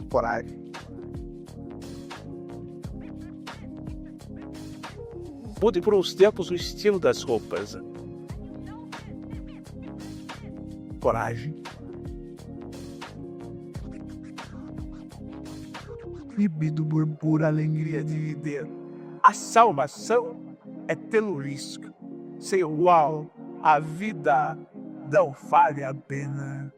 Coragem. Mude por uns tempos o estilo das roupas. Coragem. Vivido por pura alegria de viver. A salvação é pelo risco. Sem o qual a vida não vale a pena.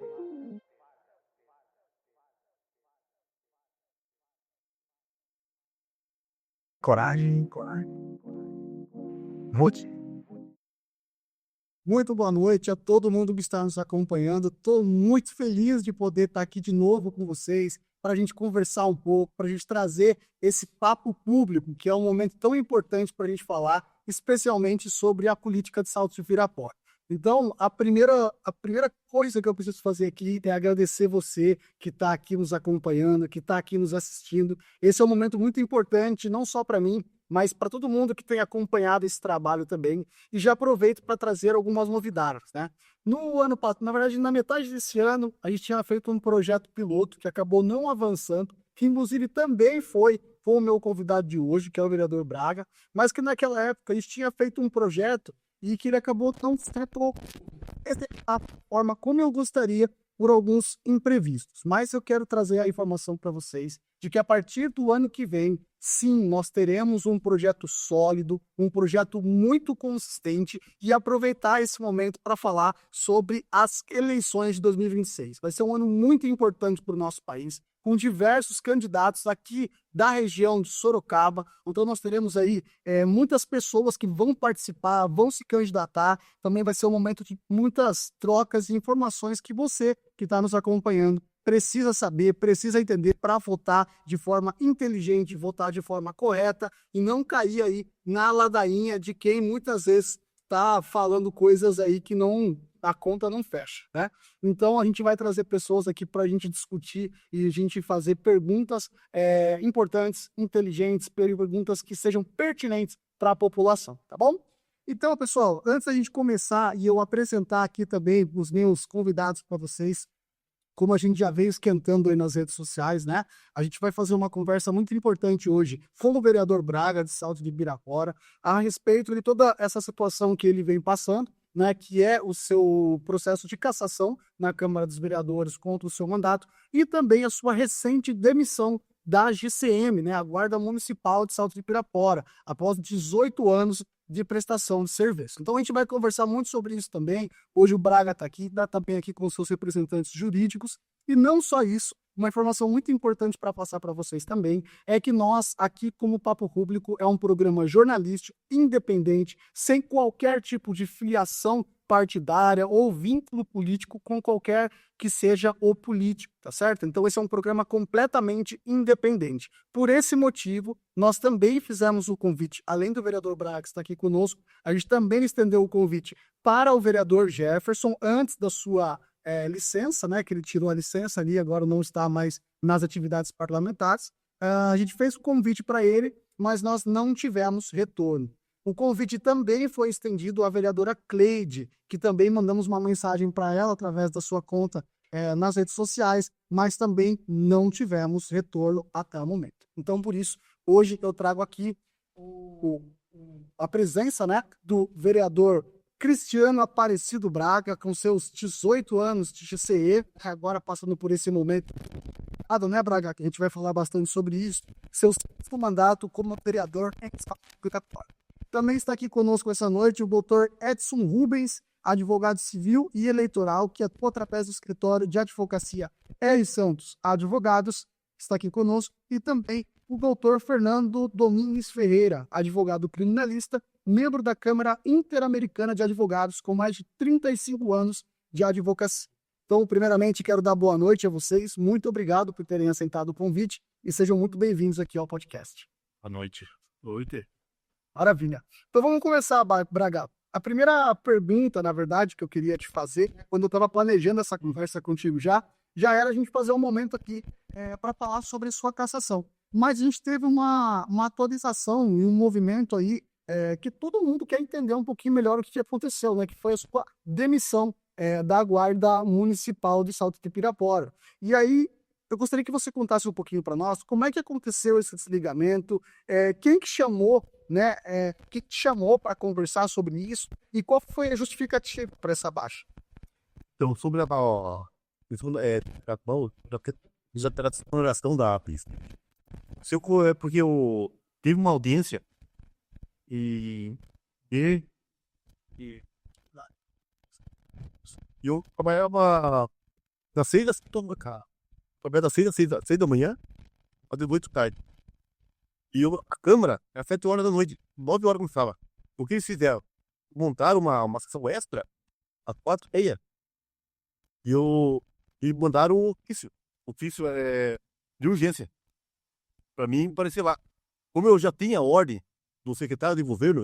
Coragem, coragem. Mude. Muito boa noite a todo mundo que está nos acompanhando. Estou muito feliz de poder estar aqui de novo com vocês para a gente conversar um pouco, para a gente trazer esse papo público, que é um momento tão importante para a gente falar, especialmente sobre a política de Salto de Pirapora. Então, a primeira coisa que eu preciso fazer aqui é agradecer você que está aqui nos acompanhando, que está aqui nos assistindo. Esse é um momento muito importante, não só para mim, mas para todo mundo que tem acompanhado esse trabalho também. E já aproveito para trazer algumas novidades, né? No ano passado, na verdade, na metade desse ano, a gente tinha feito um projeto piloto que acabou não avançando, que inclusive também foi o meu convidado de hoje, que é o vereador Braga, mas que naquela época a gente tinha feito um projeto e que ele acabou não sendo da forma como eu gostaria por alguns imprevistos. Mas eu quero trazer a informação para vocês de que a partir do ano que vem, sim, nós teremos um projeto sólido, um projeto muito consistente e aproveitar esse momento para falar sobre as eleições de 2026. Vai ser um ano muito importante para o nosso país, com diversos candidatos aqui da região de Sorocaba. Então nós teremos aí muitas pessoas que vão participar, vão se candidatar. Também vai ser um momento de muitas trocas e informações que você que está nos acompanhando precisa saber, precisa entender para votar de forma inteligente, votar de forma correta e não cair aí na ladainha de quem muitas vezes está falando coisas aí que não, a conta não fecha, né? Então a gente vai trazer pessoas aqui para a gente discutir e a gente fazer perguntas importantes, inteligentes, perguntas que sejam pertinentes para a população, tá bom? Então, pessoal, antes da gente começar e eu apresentar aqui também os meus convidados para vocês, como a gente já veio esquentando aí nas redes sociais, né? A gente vai fazer uma conversa muito importante hoje com o vereador Braga, de Salto de Ibirapuera, a respeito de toda essa situação que ele vem passando, né? Que é o seu processo de cassação na Câmara dos Vereadores contra o seu mandato e também a sua recente demissão da GCM, né? A Guarda Municipal de Salto de Ibirapuera, após 18 anos de prestação de serviço. Então a gente vai conversar muito sobre isso também. Hoje o Braga está aqui, está também aqui com seus representantes jurídicos. E não só isso, uma informação muito importante para passar para vocês também é que nós, aqui como Papo Público, é um programa jornalístico independente, sem qualquer tipo de filiação partidária ou vínculo político com qualquer que seja o político, tá certo? Então esse é um programa completamente independente. Por esse motivo, nós também fizemos o convite, além do vereador Braga que está aqui conosco, a gente também estendeu o convite para o vereador Jefferson antes da sua licença, né? Que ele tirou a licença ali, agora não está mais nas atividades parlamentares. A gente fez o convite para ele, mas nós não tivemos retorno. O convite também foi estendido à vereadora Cleide, que também mandamos uma mensagem para ela através da sua conta nas redes sociais, mas também não tivemos retorno até o momento. Então, por isso, hoje eu trago aqui a presença, né, do vereador Cristiano Aparecido Braga, com seus 18 anos de GCE, agora passando por esse momento, né, Braga? A gente vai falar bastante sobre isso. Seu segundo mandato como vereador em Ibirapuera. Também está aqui conosco essa noite o doutor Edson Rubens, advogado civil e eleitoral, que atua através do escritório de advocacia R. Santos Advogados, está aqui conosco, e também o doutor Fernando Domingues Ferreira, advogado criminalista, membro da Câmara Interamericana de Advogados, com mais de 35 anos de advocacia. Então, primeiramente, quero dar boa noite a vocês. Muito obrigado por terem aceitado o convite e sejam muito bem-vindos aqui ao podcast. Boa noite. Noite. Maravilha. Então vamos começar, Braga. A primeira pergunta, na verdade, que eu queria te fazer, quando eu estava planejando essa conversa contigo já era a gente fazer um momento aqui para falar sobre sua cassação. Mas a gente teve uma atualização e um movimento aí que todo mundo quer entender um pouquinho melhor o que aconteceu, né? Que foi a sua demissão da Guarda Municipal de Salto de Pirapora. E aí, eu gostaria que você contasse um pouquinho para nós como é que aconteceu esse desligamento, quem que chamou, né? Quem te chamou para conversar sobre isso e qual foi a justificativa para essa baixa? Então, sobre questão da desoneração da pista. É porque teve uma audiência e, e, e eu trabalhava das 6 às 7 da manhã, trabalhava das 6 às 6 da manhã até 8 da tarde. E a câmara era 7 horas da noite, 9 horas começava. O que eles fizeram? Montaram uma sessão extra às 4h30. E mandaram o ofício de urgência para mim aparecer lá. Como eu já tinha a ordem do secretário de governo,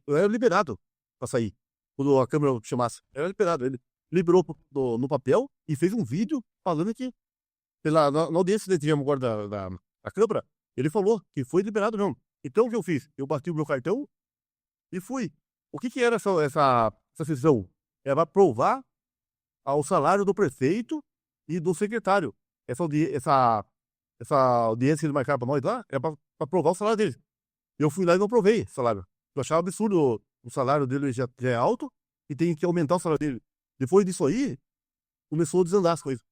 eu era liberado para sair. Quando a Câmara chamasse, eu era liberado. Ele liberou no papel e fez um vídeo falando que, na audiência que tivemos agora da Câmara, ele falou que foi liberado não. Então o que eu fiz? Eu bati o meu cartão e fui. O que era essa sessão? Era para provar ao salário do prefeito e do secretário. Essa audiência que eles marcaram para nós lá era para provar o salário deles. Eu fui lá e não provei o salário. Eu achava absurdo, o salário dele já é alto e tem que aumentar o salário dele. Depois disso aí, começou a desandar as coisas.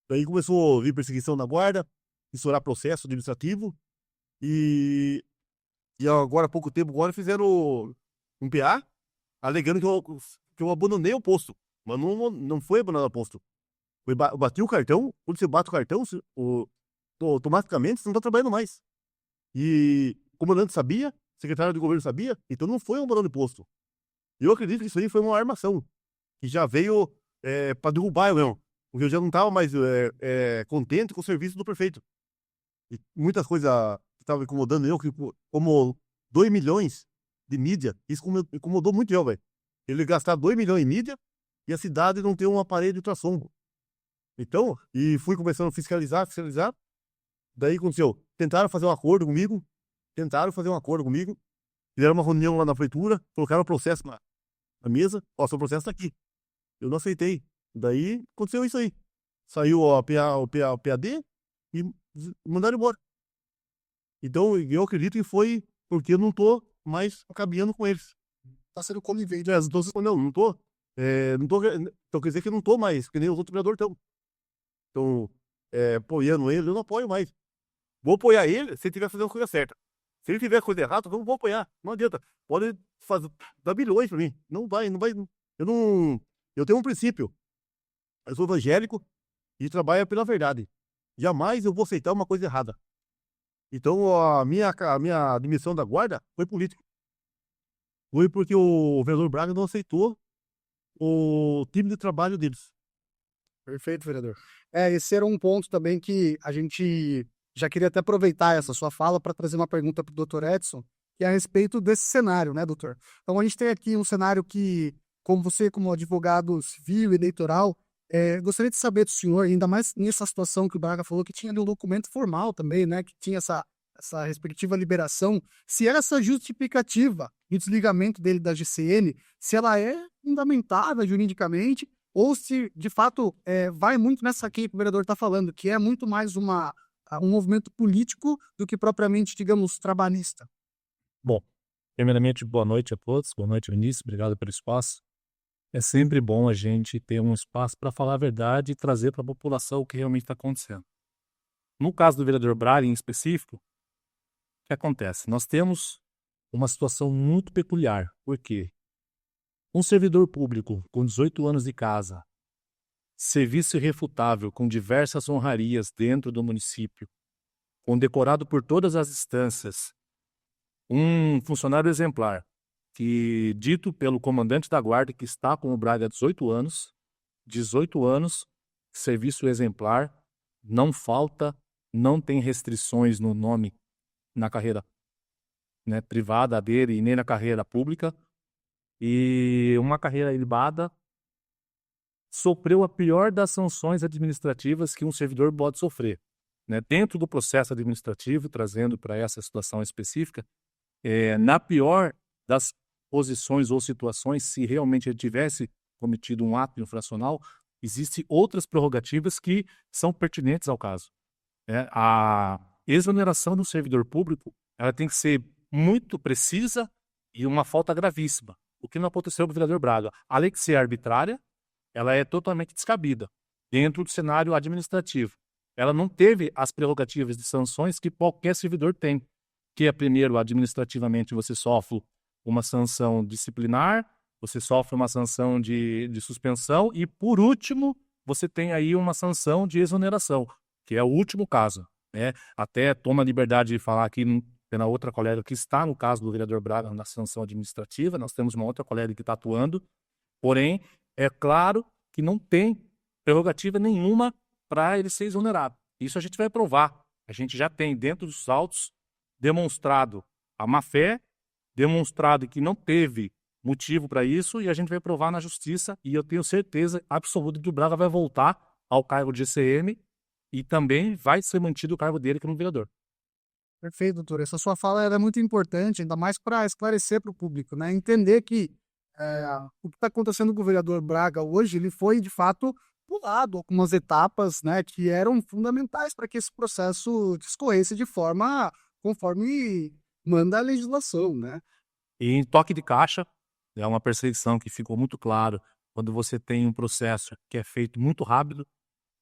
Daí começou a vir perseguição na guarda, estourar processo administrativo e agora há pouco tempo fizeram um PA alegando que eu abandonei o posto. Mas não foi abandonar o posto. Eu bati o cartão, quando você bate o cartão, automaticamente você não está trabalhando mais. E o comandante sabia, o secretário de governo sabia, então não foi um abandono de posto. Eu acredito que isso aí foi uma armação, que já veio para derrubar eu mesmo. Porque eu já não estava mais contente com o serviço do prefeito. E muitas coisas estavam incomodando eu, como 2 milhões de mídia, isso incomodou muito eu, velho. Ele gastar 2 milhões em mídia e a cidade não ter um aparelho de ultrassom. Então, e fui começando a fiscalizar. Daí aconteceu, tentaram fazer um acordo comigo, fizeram uma reunião lá na prefeitura, colocaram o processo na mesa, seu processo tá aqui. Eu não aceitei. Daí aconteceu isso aí. Saiu o PAD e mandaram embora. Então, eu acredito que foi porque eu não tô mais caminhando com eles. Tá sendo conivente. Não tô. Então quer dizer que eu não tô mais, que nem os outros vereadores estão. Então, apoiando ele, eu não apoio mais. Vou apoiar ele se ele estiver fazendo a coisa certa. Se ele tiver coisa errada, eu não vou apoiar. Não adianta. Pode dar bilhões pra mim. Não vai. Eu tenho um princípio. Eu sou evangélico e trabalho pela verdade. Jamais eu vou aceitar uma coisa errada. Então, a minha admissão da guarda foi política. Foi porque o vereador Braga não aceitou o time de trabalho deles. Perfeito, vereador. Esse era um ponto também que a gente já queria até aproveitar essa sua fala para trazer uma pergunta para o doutor Edson, que é a respeito desse cenário, né, doutor? Então, a gente tem aqui um cenário que, como você, como advogado civil e eleitoral, gostaria de saber do senhor, ainda mais nessa situação que o Braga falou, que tinha ali um documento formal também, né, que tinha essa respectiva liberação, se era essa justificativa de desligamento dele da GCN, se ela é fundamentada juridicamente, ou se, de fato, vai muito nessa aqui que o vereador está falando, que é muito mais um movimento político do que propriamente, digamos, trabalhista. Bom, primeiramente, boa noite a todos, boa noite, Vinícius, obrigado pelo espaço. É sempre bom a gente ter um espaço para falar a verdade e trazer para a população o que realmente está acontecendo. No caso do vereador Braga, em específico, o que acontece? Nós temos uma situação muito peculiar. Por quê? Um servidor público com 18 anos de casa, serviço irrefutável com diversas honrarias dentro do município, condecorado por todas as instâncias, um funcionário exemplar, que dito pelo comandante da guarda que está com o Braga há 18 anos, serviço exemplar, não falta, não tem restrições no nome, na carreira, né, privada dele e nem na carreira pública, e uma carreira ilibada, sofreu a pior das sanções administrativas que um servidor pode sofrer, né? Dentro do processo administrativo, trazendo para essa situação específica, Na pior das posições ou situações, se realmente ele tivesse cometido um ato infracional, existem outras prerrogativas que são pertinentes ao caso. A exoneração do servidor público, ela tem que ser muito precisa e uma falta gravíssima, o que não aconteceu com o vereador Braga. Além de ser arbitrária, ela é totalmente descabida dentro do cenário administrativo. Ela não teve as prerrogativas de sanções que qualquer servidor tem, que é, primeiro, administrativamente você sofre uma sanção disciplinar, você sofre uma sanção de suspensão e, por último, você tem aí uma sanção de exoneração, que é o último caso. Até toma a liberdade de falar aqui na outra colega que está no caso do vereador Braga na sanção administrativa, nós temos uma outra colega que está atuando, porém, é claro que não tem prerrogativa nenhuma para ele ser exonerado. Isso a gente vai provar. A gente já tem dentro dos autos demonstrado a má-fé, demonstrado que não teve motivo para isso, e a gente vai provar na justiça, e eu tenho certeza absoluta que o Braga vai voltar ao cargo de GCM e também vai ser mantido o cargo dele como vereador. Perfeito, doutor. Essa sua fala é muito importante, ainda mais para esclarecer para o público, né? Entender que o que está acontecendo com o vereador Braga hoje, ele foi, de fato, pulado algumas etapas, né, que eram fundamentais para que esse processo discorresse de forma conforme manda a legislação, né? E em toque de caixa, é uma perseguição que ficou muito claro quando você tem um processo que é feito muito rápido,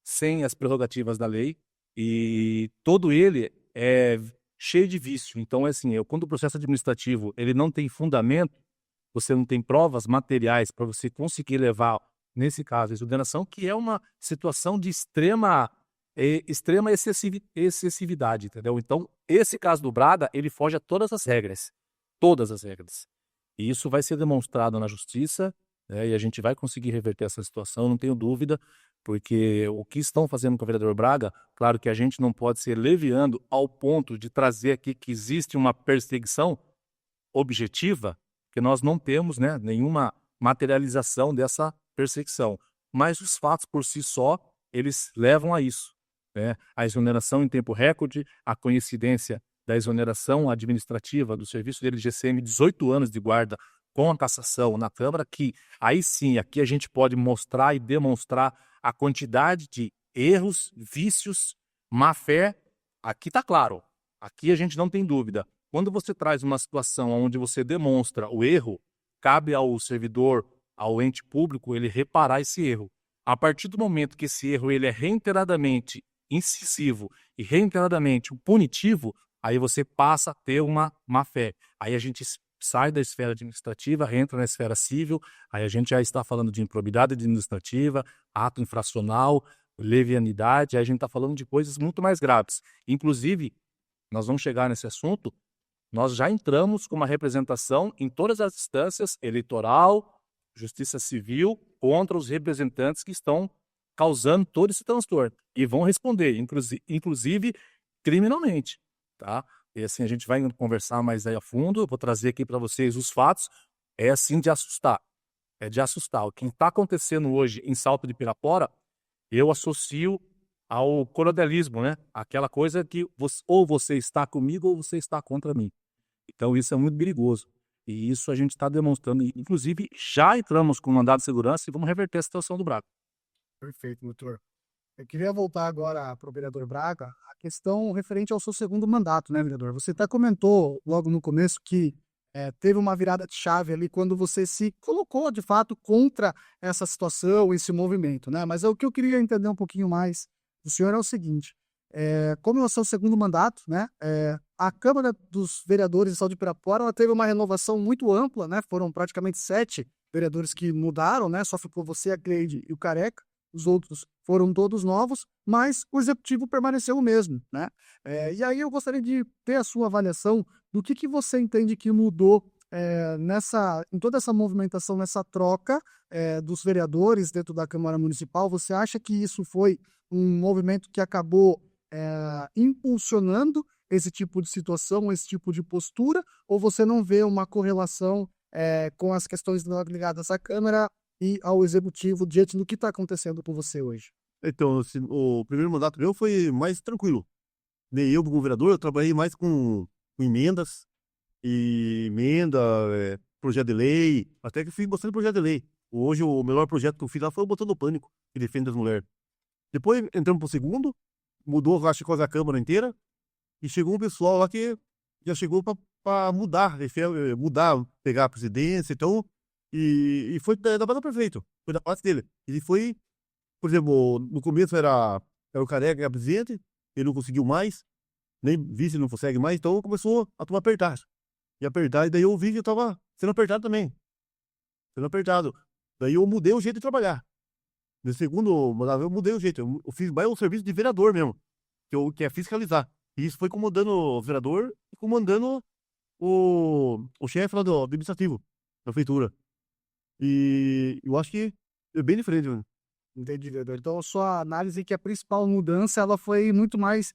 sem as prerrogativas da lei, e todo ele é cheio de vício. Então, quando o processo administrativo ele não tem fundamento, você não tem provas materiais para você conseguir levar, nesse caso, a exoneração, que é uma situação de extrema excessividade, entendeu? Então, esse caso do Braga, ele foge a todas as regras. Todas as regras. E isso vai ser demonstrado na justiça, né, e a gente vai conseguir reverter essa situação, não tenho dúvida, porque o que estão fazendo com o vereador Braga, claro que a gente não pode ser leviando ao ponto de trazer aqui que existe uma perseguição objetiva, que nós não temos, né, nenhuma materialização dessa perseguição. Mas os fatos por si só, eles levam a isso. A exoneração em tempo recorde, a coincidência da exoneração administrativa do serviço dele de GCM, 18 anos de guarda com a cassação na Câmara, que aí sim, aqui a gente pode mostrar e demonstrar a quantidade de erros, vícios, má-fé. Aqui está claro, aqui a gente não tem dúvida. Quando você traz uma situação onde você demonstra o erro, cabe ao servidor, ao ente público, ele reparar esse erro. A partir do momento que esse erro ele é reiteradamente incisivo e reiteradamente punitivo, aí você passa a ter uma má-fé. Aí a gente sai da esfera administrativa, entra na esfera civil, aí a gente já está falando de improbidade administrativa, ato infracional, levianidade, aí a gente está falando de coisas muito mais graves. Inclusive, nós vamos chegar nesse assunto, nós já entramos com uma representação em todas as instâncias, eleitoral, justiça civil, contra os representantes que estão causando todo esse transtorno. E vão responder, inclusive criminalmente, tá? E assim, a gente vai conversar mais aí a fundo, eu vou trazer aqui para vocês os fatos, é assim de assustar, é de assustar. O que está acontecendo hoje em Salto de Pirapora, eu associo ao coronelismo, né? Aquela coisa que ou você está comigo ou você está contra mim. Então isso é muito perigoso. E isso a gente está demonstrando. Inclusive, já entramos com mandado de segurança e vamos reverter a situação do Braga. Perfeito, doutor. Eu queria voltar agora para o vereador Braga, a questão referente ao seu segundo mandato, né, vereador? Você até comentou logo no começo que teve uma virada de chave ali quando você se colocou, de fato, contra essa situação, esse movimento, né? Mas o que eu queria entender um pouquinho mais do senhor é o seguinte, como é o seu segundo mandato, né? A Câmara dos Vereadores de Salto de Pirapora, ela teve uma renovação muito ampla, né? Foram praticamente 7 vereadores que mudaram, né? Só ficou você, a Cleide e o Careca. Os outros foram todos novos, mas o executivo permaneceu o mesmo, né? E aí eu gostaria de ter a sua avaliação do que você entende que mudou em toda essa movimentação, nessa troca dos vereadores dentro da Câmara Municipal. Você acha que isso foi um movimento que acabou impulsionando esse tipo de situação, esse tipo de postura, ou você não vê uma correlação com as questões ligadas à Câmara e ao Executivo diante do que está acontecendo com você hoje? Então, o primeiro mandato meu foi mais tranquilo. Nem eu, como vereador, eu trabalhei mais com emendas, e emenda, projeto de lei, até que eu fiz bastante projeto de lei. Hoje o melhor projeto que eu fiz lá foi o Botando Pânico, que defende as mulheres. Depois entramos pro segundo, mudou, acho que quase a Câmara inteira, e chegou um pessoal lá que já chegou para mudar, mudar, pegar a presidência, então, e foi da base do prefeito, foi da parte dele. Ele foi, por exemplo, no começo era o Careca que era presidente, ele não conseguiu mais, nem vice não consegue mais, então começou a tomar apertar. E apertar, e daí eu vi que eu tava sendo apertado também, sendo apertado. Daí eu mudei o jeito de trabalhar. No segundo mandato eu mudei o jeito, eu fiz mais um serviço de vereador mesmo, que é fiscalizar. E isso foi comandando o vereador e comandando o chefe lá do administrativo, da prefeitura. E eu acho que é bem diferente, mano. Entendi, vereador. Então, a sua análise é que a principal mudança ela foi muito mais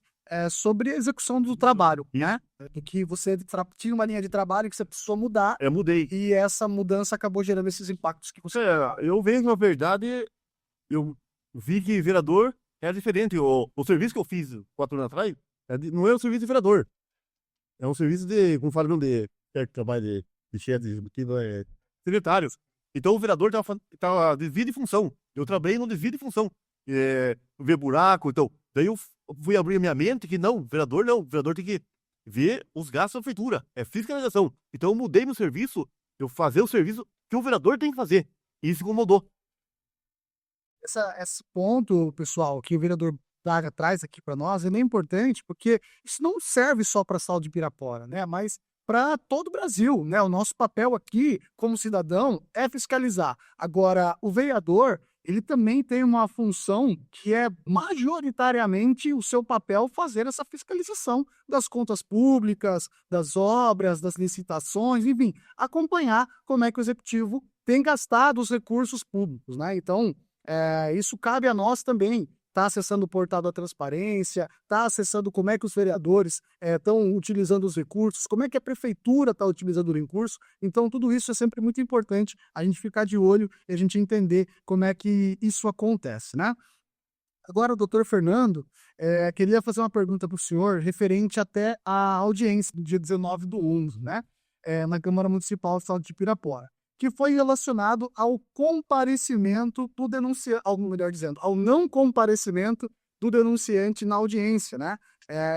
sobre a execução do trabalho, né? Em que você tinha uma linha de trabalho que você precisou mudar Eu mudei. e essa mudança acabou gerando esses impactos que você... Eu vejo, na verdade, eu vi que vereador era diferente. O serviço que eu fiz 4 anos atrás não é um serviço de vereador. É um serviço de, como fala mesmo, de trabalho de chefe executivo, secretários. Então o vereador tava desvio de função. Eu trabalhei no desvio de função. Ver buraco, então. Daí eu fui abrir a minha mente que não, vereador não. O vereador tem que ver os gastos da prefeitura. É fiscalização. Então eu mudei meu serviço, eu fazer o serviço que o vereador tem que fazer. E isso incomodou. Esse ponto, pessoal, que o vereador Braga traz aqui para nós, é bem importante, porque isso não serve só para a Sal de Pirapora, né? Mas para todo o Brasil, né? O nosso papel aqui, como cidadão, é fiscalizar. Agora, o vereador, ele também tem uma função que é majoritariamente o seu papel fazer essa fiscalização das contas públicas, das obras, das licitações, enfim, acompanhar como é que o executivo tem gastado os recursos públicos, né? Então, isso cabe a nós também. Tá acessando o portal da transparência, tá acessando como é que os vereadores estão utilizando os recursos, como é que a prefeitura está utilizando o recurso. Então, tudo isso é sempre muito importante a gente ficar de olho e a gente entender como é que isso acontece, né? Agora, o doutor Fernando, queria fazer uma pergunta para o senhor referente até à audiência do dia 19 do 11, né? Na Câmara Municipal do Estado de Pirapora, que foi relacionado ao comparecimento do denunciante, ou melhor dizendo, ao não comparecimento do denunciante na audiência, né?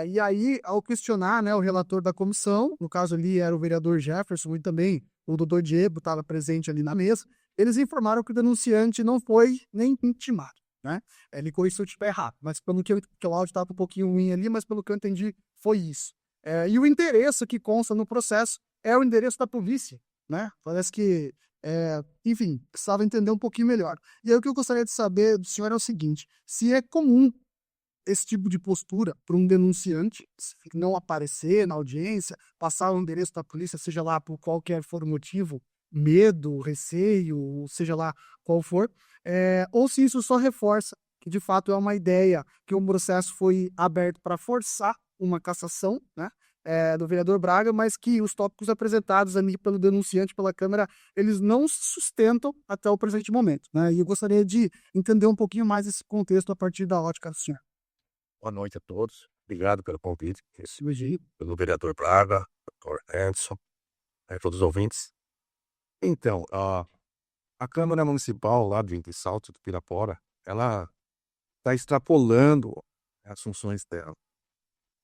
E aí, ao questionar, né, o relator da comissão, no caso ali era o vereador Jefferson e também o doutor Diego estava presente ali na mesa, eles informaram que o denunciante não foi nem intimado, né? Ele corrigiu se eu estiver errado, mas pelo que o áudio estava um pouquinho ruim ali, mas pelo que eu entendi, foi isso. E o endereço que consta no processo é o endereço da polícia, né? Parece que, enfim, precisava entender um pouquinho melhor. E aí o que eu gostaria de saber do senhor é o seguinte: se é comum esse tipo de postura para um denunciante não aparecer na audiência, passar o endereço da polícia, seja lá por qualquer for o motivo, medo, receio, seja lá qual for, ou se isso só reforça que de fato é uma ideia, que o processo foi aberto para forçar uma cassação, né? Do vereador Braga, mas que os tópicos apresentados ali pelo denunciante, pela Câmara, eles não se sustentam até o presente momento, né? E eu gostaria de entender um pouquinho mais esse contexto a partir da ótica do senhor. Boa noite a todos. Obrigado pelo convite, Esse pelo vereador Braga, doutor Edson, todos os ouvintes. Então, a Câmara Municipal lá de Salto do Pirapora, ela está extrapolando as funções dela.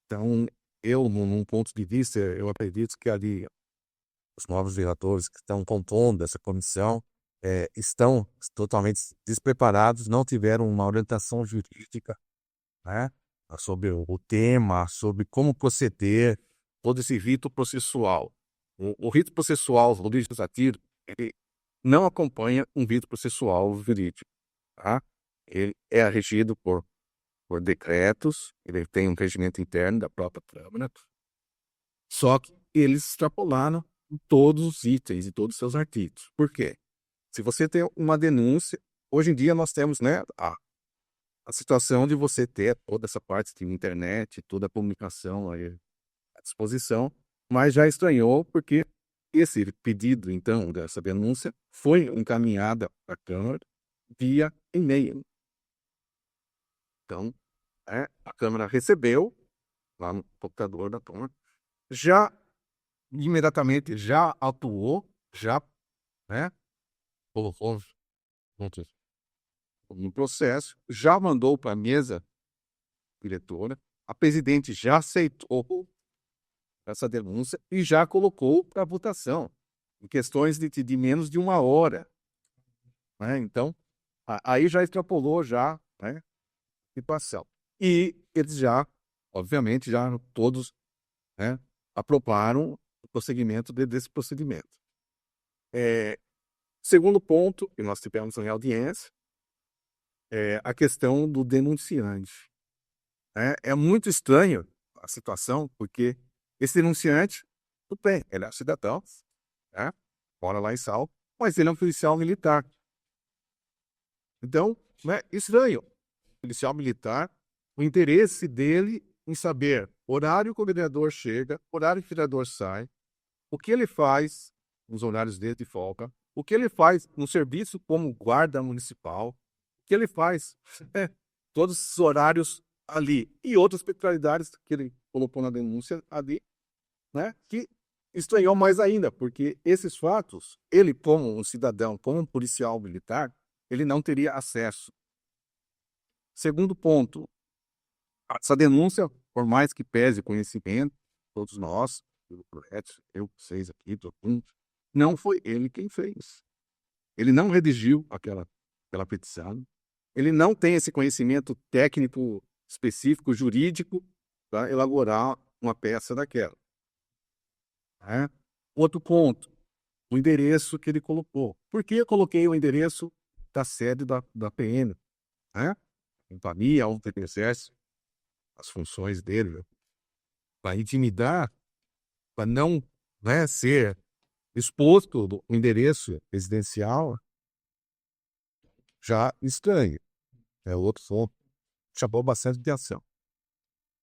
Então, num ponto de vista, eu acredito que ali os novos vereadores que estão compondo essa comissão estão totalmente despreparados, não tiveram uma orientação jurídica, né, sobre o tema, sobre como proceder, todo esse rito processual. O rito processual legislativo, ele não acompanha um rito processual jurídico, tá? Ele é regido por decretos, ele tem um regimento interno da própria Câmara, só que eles extrapolaram em todos os itens e todos os seus artigos. Por quê? Se você tem uma denúncia, hoje em dia nós temos, né, a situação de você ter toda essa parte de internet, toda a comunicação aí à disposição, mas já estranhou porque esse pedido, então, dessa denúncia foi encaminhada para a Câmara via e-mail. Então, a Câmara recebeu lá no computador da Câmara, já imediatamente já atuou, já, né, colocou juntos no processo, já mandou para a mesa diretora, a presidente já aceitou essa denúncia e já colocou para votação, em questões de menos de 1 hora, né? Então, aí já extrapolou já, né, a situação. E eles já, obviamente, já todos, né, aprovaram o prosseguimento desse procedimento. Segundo ponto que nós tivemos em audiência é a questão do denunciante. É muito estranho a situação, porque esse denunciante, tudo bem, ele é cidadão, né, mora lá em Salto, mas ele é um policial militar. Então, é estranho. Policial militar, o interesse dele em saber horário que o vereador chega, horário que o vereador sai, o que ele faz nos horários dele de folga, o que ele faz no serviço como guarda municipal, o que ele faz, todos os horários ali e outras peculiaridades que ele colocou na denúncia ali, né, que estranhou mais ainda, porque esses fatos, ele como um cidadão, como um policial militar, ele não teria acesso. Segundo ponto, essa denúncia, por mais que pese conhecimento, todos nós, pelo projeto, eu, vocês aqui, todo mundo, não foi ele quem fez. Ele não redigiu aquela petição, ele não tem esse conhecimento técnico específico, jurídico, para elaborar uma peça daquela. Né? Outro ponto, o endereço que ele colocou. Por que eu coloquei o endereço da sede da PM? Né? Companhia, onde ele exerce as funções dele, para intimidar, para não, né, ser exposto o endereço residencial, já estranho. É outro ponto que chamou bastante atenção.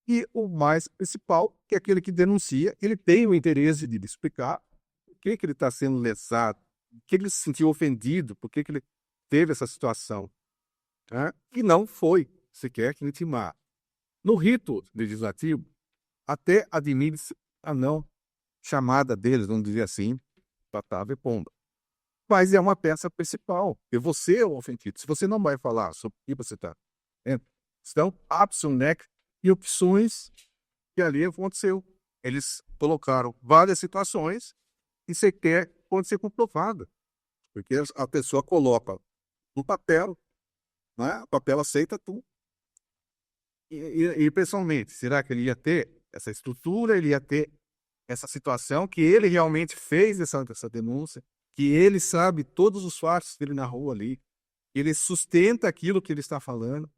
E o mais principal, que é aquele que denuncia, ele tem o interesse de explicar por que ele está sendo lesado, por que ele se sentiu ofendido, por que ele teve essa situação. Né? E não foi sequer que intimar. No rito legislativo, até admite a não chamada deles, vamos dizer assim, Batava e Pomba. Mas é uma peça principal, porque você é o ofendido. Se você não vai falar sobre o que você está vendo, estão absolutamente e opções que ali aconteceu. Eles colocaram várias situações e sequer pode ser comprovada, porque a pessoa coloca no papel, né? O papel aceita tudo. E pessoalmente, será que ele ia ter essa estrutura, ele ia ter essa situação que ele realmente fez essa denúncia, que ele sabe todos os fatos que ele narrou ali, que ele sustenta aquilo que ele está falando,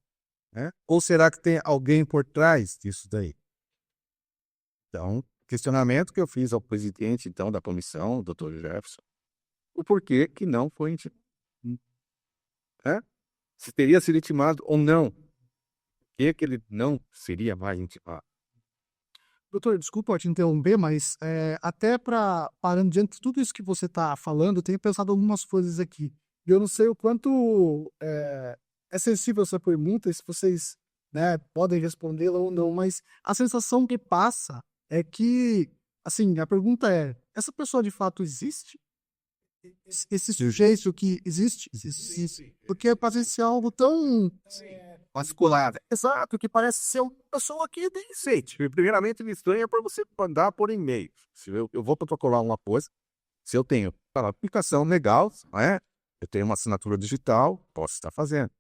né? Ou será que tem alguém por trás disso daí? Então, questionamento que eu fiz ao presidente, então, da comissão, o Dr. Jefferson, o porquê que não foi intimado. Né? Se teria sido intimado ou não. Por que ele não seria mais intimado? Doutor, desculpa te interromper, mas até parando diante de tudo isso que você está falando, eu tenho pensado algumas coisas aqui. E eu não sei o quanto é sensível essa pergunta, se vocês, né, podem respondê-la ou não, mas a sensação que passa é que, assim, a pergunta é, essa pessoa de fato existe? Esse sujeito que existe? Porque parece algo tão Vasculada. exato, que parece ser uma pessoa que nem sei. Primeiramente, ele estranha para você mandar por e-mail. Se eu vou protocolar uma coisa, se eu tenho uma aplicação legal, né? Eu tenho uma assinatura digital, posso estar fazendo.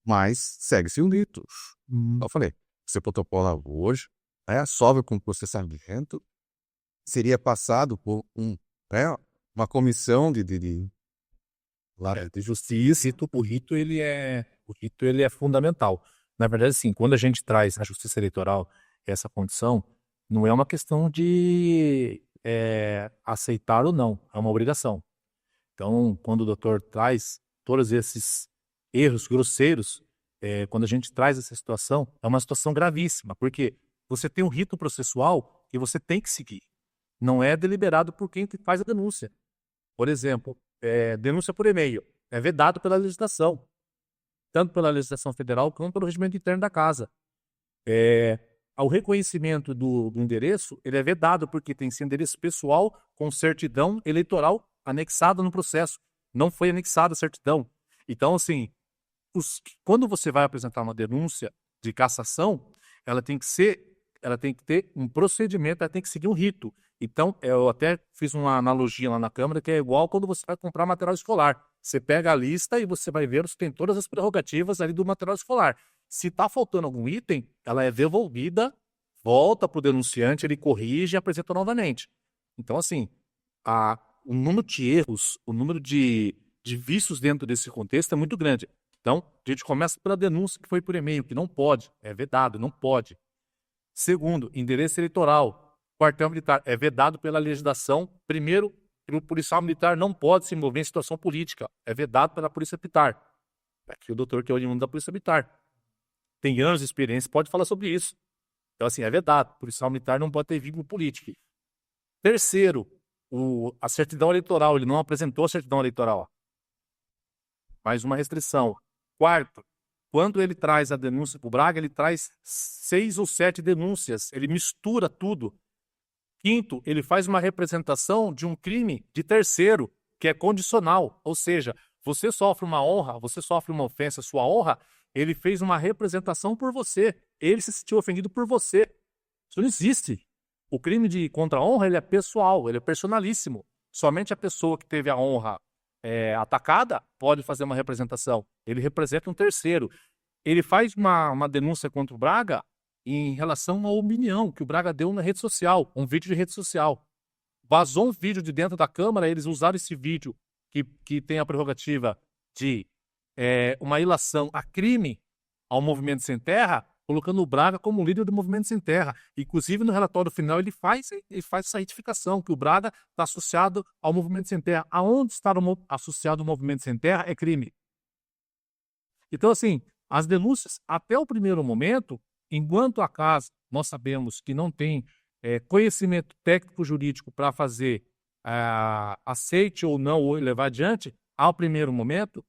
Mas segue-se um rito. Eu falei, você protocola hoje, né? Sobe com processamento, seria passado por né, uma comissão de justiça. O rito ele é fundamental. Na verdade, assim, quando a gente traz na Justiça Eleitoral essa condição, não é uma questão de aceitar ou não, é uma obrigação. Então, quando o doutor traz todos esses erros grosseiros, quando a gente traz essa situação, é uma situação gravíssima, porque você tem um rito processual que você tem que seguir. Não é deliberado por quem faz a denúncia. Por exemplo, denúncia por e-mail é vedado pela legislação, tanto pela legislação federal quanto pelo regimento interno da casa. o reconhecimento do endereço, ele é vedado, porque tem que ser endereço pessoal com certidão eleitoral anexada no processo. Não foi anexada a certidão. Então, assim, quando você vai apresentar uma denúncia de cassação, ela tem que ter um procedimento, ela tem que seguir um rito. Então, eu até fiz uma analogia lá na Câmara, que é igual quando você vai comprar material escolar. Você pega a lista e você vai ver se tem todas as prerrogativas ali do material escolar. Se está faltando algum item, ela é devolvida, volta para o denunciante, ele corrige e apresenta novamente. Então, assim, o número de erros, o número de vícios dentro desse contexto é muito grande. Então, a gente começa pela denúncia que foi por e-mail, que não pode, é vedado, não pode. Segundo, endereço eleitoral. Quartel militar é vedado pela legislação. Primeiro, o policial militar não pode se envolver em situação política. É vedado pela polícia militar. Aqui o doutor que é oriundo da polícia militar. Tem anos de experiência, pode falar sobre isso. Então, assim, é vedado. O policial militar não pode ter vínculo político. Terceiro, a certidão eleitoral. Ele não apresentou a certidão eleitoral. Mais uma restrição. Quarto, quando ele traz a denúncia para o Braga, ele traz 6 ou 7 denúncias. Ele mistura tudo. Quinto, ele faz uma representação de um crime de terceiro, que é condicional. Ou seja, você sofre uma honra, você sofre uma ofensa à sua honra, ele fez uma representação por você. Ele se sentiu ofendido por você. Isso não existe. O crime de contra a honra, ele é pessoal, ele é personalíssimo. Somente a pessoa que teve a honra atacada pode fazer uma representação. Ele representa um terceiro. Ele faz uma denúncia contra o Braga em relação à opinião que o Braga deu na rede social, um vídeo de rede social. Vazou um vídeo de dentro da Câmara, eles usaram esse vídeo que tem a prerrogativa de uma ilação a crime ao Movimento Sem Terra, colocando o Braga como líder do Movimento Sem Terra. Inclusive, no relatório final, ele faz essa retificação, que o Braga está associado ao Movimento Sem Terra. Aonde está associado o Movimento Sem Terra é crime. Então, assim, as denúncias, até o primeiro momento, enquanto a casa, nós sabemos que não tem conhecimento técnico-jurídico para fazer aceite ou não, ou levar adiante, ao primeiro momento,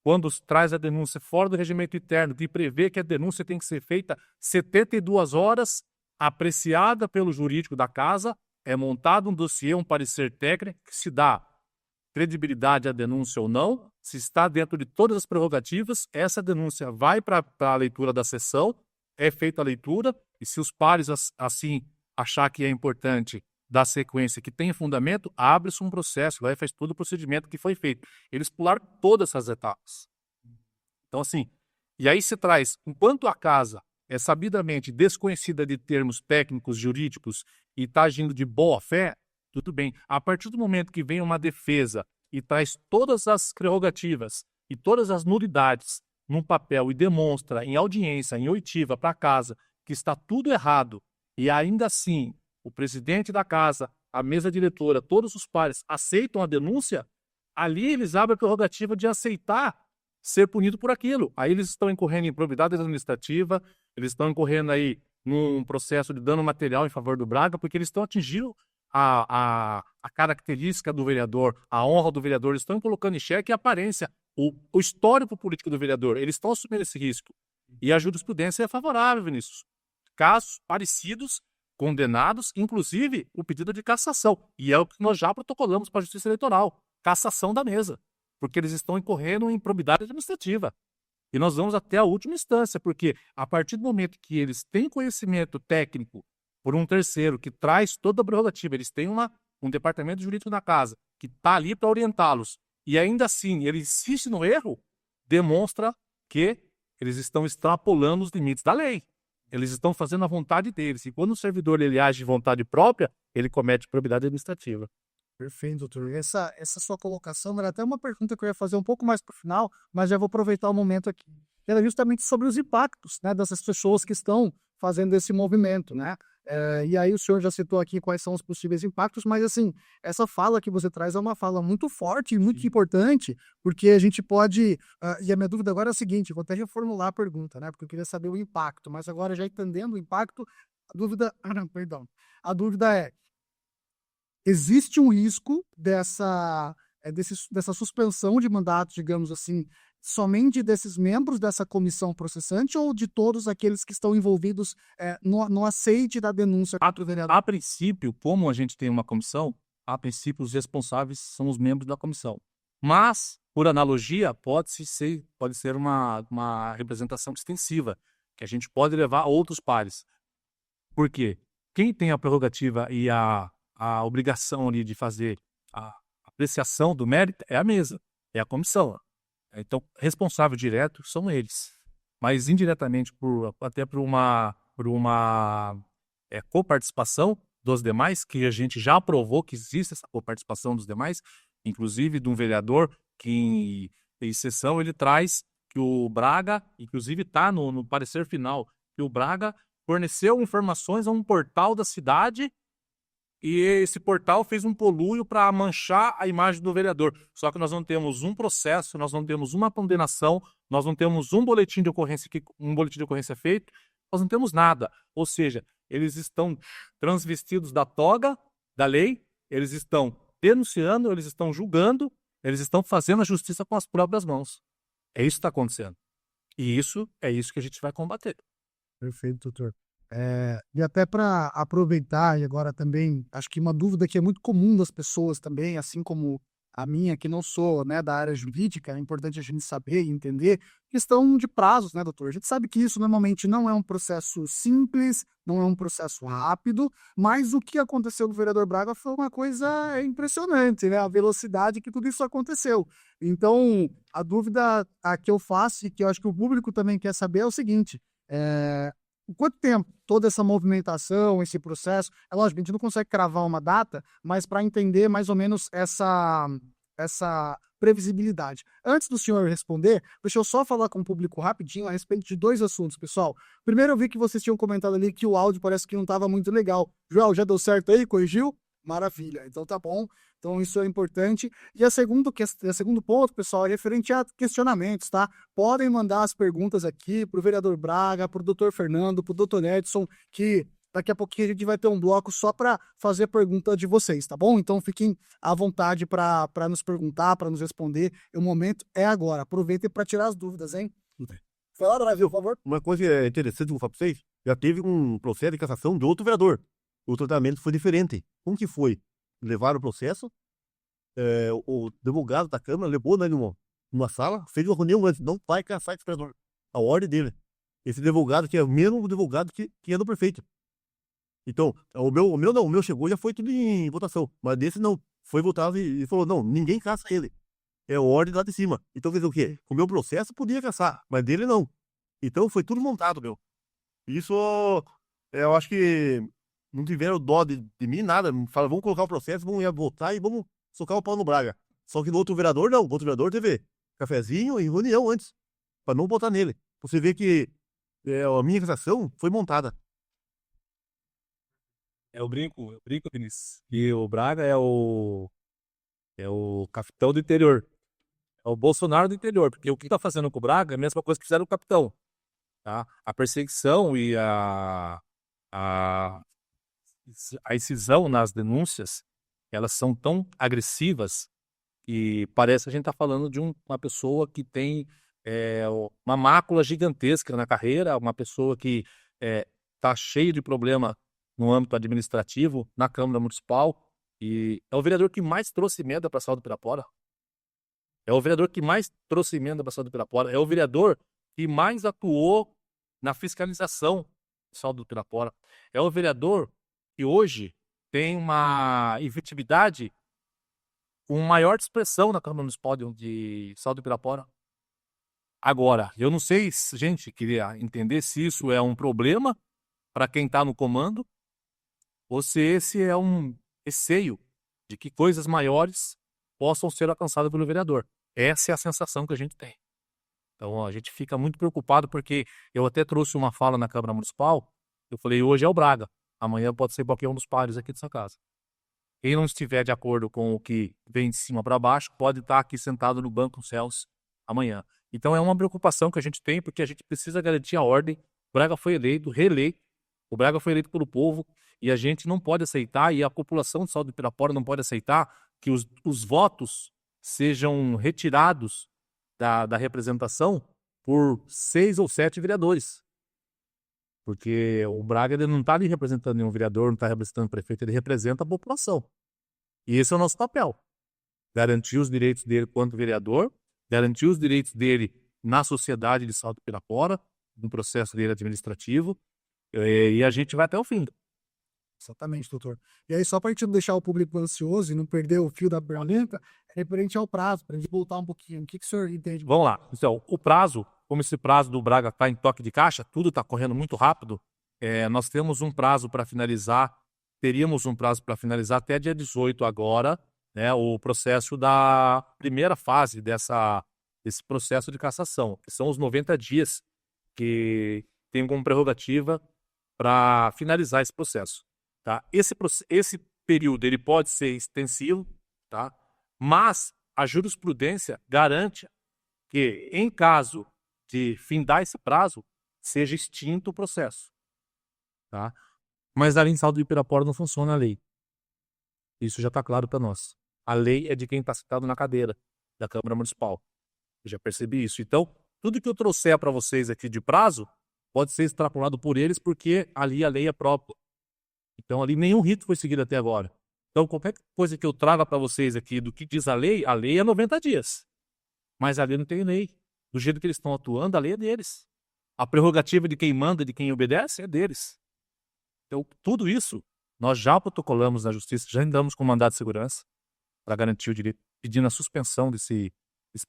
quando traz a denúncia fora do regimento interno, que prevê que a denúncia tem que ser feita 72 horas, apreciada pelo jurídico da casa, é montado um dossiê, um parecer técnico, que se dá credibilidade à denúncia ou não, se está dentro de todas as prerrogativas, essa denúncia vai para a leitura da sessão, é feita a leitura, e se os pares assim achar que é importante dar sequência, que tem fundamento, abre-se um processo, lá e faz todo o procedimento que foi feito. Eles pularam todas essas etapas. Então, assim, e aí se traz, enquanto a casa é sabidamente desconhecida de termos técnicos, jurídicos, e está agindo de boa fé, tudo bem. A partir do momento que vem uma defesa e traz todas as prerrogativas e todas as nulidades num papel e demonstra em audiência, em oitiva para a casa, que está tudo errado, e ainda assim o presidente da casa, a mesa diretora, todos os pares aceitam a denúncia, ali eles abrem a prerrogativa de aceitar ser punido por aquilo. Aí eles estão incorrendo em improbidade administrativa, eles estão incorrendo aí num processo de dano material em favor do Braga, porque eles estão atingindo a característica do vereador, a honra do vereador, eles estão colocando em xeque a aparência, o histórico político do vereador, eles estão assumindo esse risco. E a jurisprudência é favorável, Vinícius. Casos parecidos, condenados, inclusive o pedido de cassação. E é o que nós já protocolamos para a Justiça Eleitoral. Cassação da mesa. Porque eles estão incorrendo em improbidade administrativa. E nós vamos até a última instância, porque a partir do momento que eles têm conhecimento técnico por um terceiro que traz toda a prerrogativa, eles têm um departamento jurídico na casa que está ali para orientá-los, e ainda assim ele insiste no erro, demonstra que eles estão extrapolando os limites da lei. Eles estão fazendo a vontade deles. E quando o servidor ele age de vontade própria, ele comete improbidade administrativa. Perfeito, doutor. Essa sua colocação era até uma pergunta que eu ia fazer um pouco mais para o final, mas já vou aproveitar o momento aqui. Era justamente sobre os impactos, né, dessas pessoas que estão fazendo esse movimento, né? E aí o senhor já citou aqui quais são os possíveis impactos, mas assim, essa fala que você traz é uma fala muito forte e muito importante, porque a gente pode, e a minha dúvida agora é a seguinte, vou até reformular a pergunta, né, porque eu queria saber o impacto, mas agora já entendendo o impacto, a dúvida é, existe um risco dessa dessa suspensão de mandato, digamos assim, somente desses membros dessa comissão processante ou de todos aqueles que estão envolvidos no aceite da denúncia contra o vereador? A princípio, como a gente tem uma comissão, a princípio os responsáveis são os membros da comissão. Mas, por analogia, pode ser uma representação extensiva, que a gente pode levar a outros pares. Por quê? Quem tem a prerrogativa e a obrigação ali de fazer a apreciação do mérito é a mesa, é a comissão. Então, responsável direto são eles. Mas indiretamente, até por uma coparticipação dos demais, que a gente já aprovou que existe essa coparticipação dos demais, inclusive de um vereador que, em sessão, ele traz que o Braga, inclusive está no parecer final, que o Braga forneceu informações a um portal da cidade e esse portal fez um poluio para manchar a imagem do vereador. Só que nós não temos um processo, nós não temos uma condenação, nós não temos um boletim de ocorrência feito, nós não temos nada. Ou seja, eles estão transvestidos da toga da lei, eles estão denunciando, eles estão julgando, eles estão fazendo a justiça com as próprias mãos. É isso que está acontecendo. E é isso que a gente vai combater. Perfeito, doutor. E até para aproveitar, e agora também, acho que uma dúvida que é muito comum das pessoas também, assim como a minha, que não sou, né, da área jurídica, é importante a gente saber e entender, questão de prazos, né, doutor? A gente sabe que isso normalmente não é um processo simples, não é um processo rápido, mas o que aconteceu no vereador Braga foi uma coisa impressionante, né? A velocidade que tudo isso aconteceu. Então, a dúvida que eu faço e que eu acho que o público também quer saber é o seguinte: em quanto tempo toda essa movimentação, esse processo, é lógico, a gente não consegue cravar uma data, mas para entender mais ou menos essa previsibilidade. Antes do senhor responder, deixa eu só falar com o público rapidinho a respeito de 2 assuntos, pessoal. Primeiro, eu vi que vocês tinham comentado ali que o áudio parece que não estava muito legal. Joel, já deu certo aí? Corrigiu? Maravilha, então tá bom. Então isso é importante. E o segundo ponto, pessoal, é referente a questionamentos, tá? Podem mandar as perguntas aqui pro vereador Braga, pro doutor Fernando, pro doutor Edson, que daqui a pouquinho a gente vai ter um bloco só para fazer pergunta de vocês, tá bom? Então fiquem à vontade para nos perguntar, para nos responder. O momento é agora. Aproveitem para tirar as dúvidas, hein? Vai lá, Brasil, por favor. Uma coisa interessante que eu vou falar pra vocês, já teve um processo de cassação de outro vereador. O tratamento foi diferente. Como que foi? Levaram o processo, o advogado da Câmara levou numa sala, fez uma reunião antes, não vai caçar esse vereador. A ordem dele. Esse advogado que é o mesmo advogado que é do prefeito. Então, o meu chegou, já foi tudo em votação. Mas desse não, foi votado e falou, não, ninguém caça ele. É a ordem lá de cima. Então, quer dizer o quê? O meu processo podia caçar, mas dele não. Então, foi tudo montado, meu. Isso, eu acho que não tiveram dó de mim, nada. Falaram, vamos colocar o processo, vamos votar e vamos socar o pau no Braga. Só que no outro vereador, não. O outro vereador teve cafezinho e reunião antes, para não botar nele. Você vê que a minha cassação foi montada. Eu brinco, Vinícius, que o Braga é o capitão do interior. É o Bolsonaro do interior, porque o que está fazendo com o Braga é a mesma coisa que fizeram com o capitão. Tá? A perseguição e a incisão nas denúncias, elas são tão agressivas que parece que a gente está falando de uma pessoa que tem uma mácula gigantesca na carreira, uma pessoa que está cheia de problema no âmbito administrativo, na Câmara Municipal, e é o vereador que mais trouxe emenda para a Saúde do Pirapora. É o vereador que mais trouxe emenda para a Saúde do Pirapora. É o vereador que mais atuou na fiscalização da Saúde do Pirapora. É o vereador que hoje tem uma efetividade com maior expressão na Câmara Municipal de Saúde do Pirapora. Agora, eu não sei, gente, queria entender se isso é um problema para quem está no comando ou se esse é um receio de que coisas maiores possam ser alcançadas pelo vereador. Essa é a sensação que a gente tem. Então, a gente fica muito preocupado porque eu até trouxe uma fala na Câmara Municipal, eu falei, hoje é o Braga, amanhã pode ser qualquer um dos pares aqui dessa casa. Quem não estiver de acordo com o que vem de cima para baixo, pode estar aqui sentado no banco dos céus amanhã. Então, é uma preocupação que a gente tem, porque a gente precisa garantir a ordem. O Braga foi reeleito, o Braga foi eleito pelo povo, e a gente não pode aceitar, e a população de Saúde do Pirapora não pode aceitar, que os votos sejam retirados da representação por 6 ou 7 vereadores. Porque o Braga ele não está ali representando nenhum vereador, não está representando o prefeito, ele representa a população. E esse é o nosso papel. Garantir os direitos dele quanto vereador, garantir os direitos dele na sociedade de Salto do Pirapora, no processo dele administrativo, e a gente vai até o fim. Exatamente, doutor. E aí, só para a gente não deixar o público ansioso e não perder o fio da berlinda, é referente ao prazo, para a gente voltar um pouquinho. O que o senhor entende? Vamos lá. Então, o prazo, como esse prazo do Braga está em toque de caixa, tudo está correndo muito rápido, nós temos um prazo para finalizar, teríamos um prazo para finalizar até dia 18 agora, né, o processo da primeira fase desse processo de cassação, que são os 90 dias que tem como prerrogativa para finalizar esse processo. Tá? Esse período ele pode ser extensivo, tá? Mas a jurisprudência garante que, em caso de findar esse prazo, seja extinto o processo. Tá? Mas ali em Salto do Pirapora não funciona a lei. Isso já está claro para nós. A lei é de quem está sentado na cadeira da Câmara Municipal. Eu já percebi isso. Então, tudo que eu trouxer para vocês aqui de prazo pode ser extrapolado por eles, porque ali a lei é própria. Então, ali nenhum rito foi seguido até agora. Então, qualquer coisa que eu traga para vocês aqui do que diz a lei é 90 dias. Mas ali não tem lei. Do jeito que eles estão atuando, a lei é deles. A prerrogativa de quem manda, de quem obedece, é deles. Então, tudo isso, nós já protocolamos na Justiça, já andamos com mandado de segurança para garantir o direito, pedindo a suspensão desse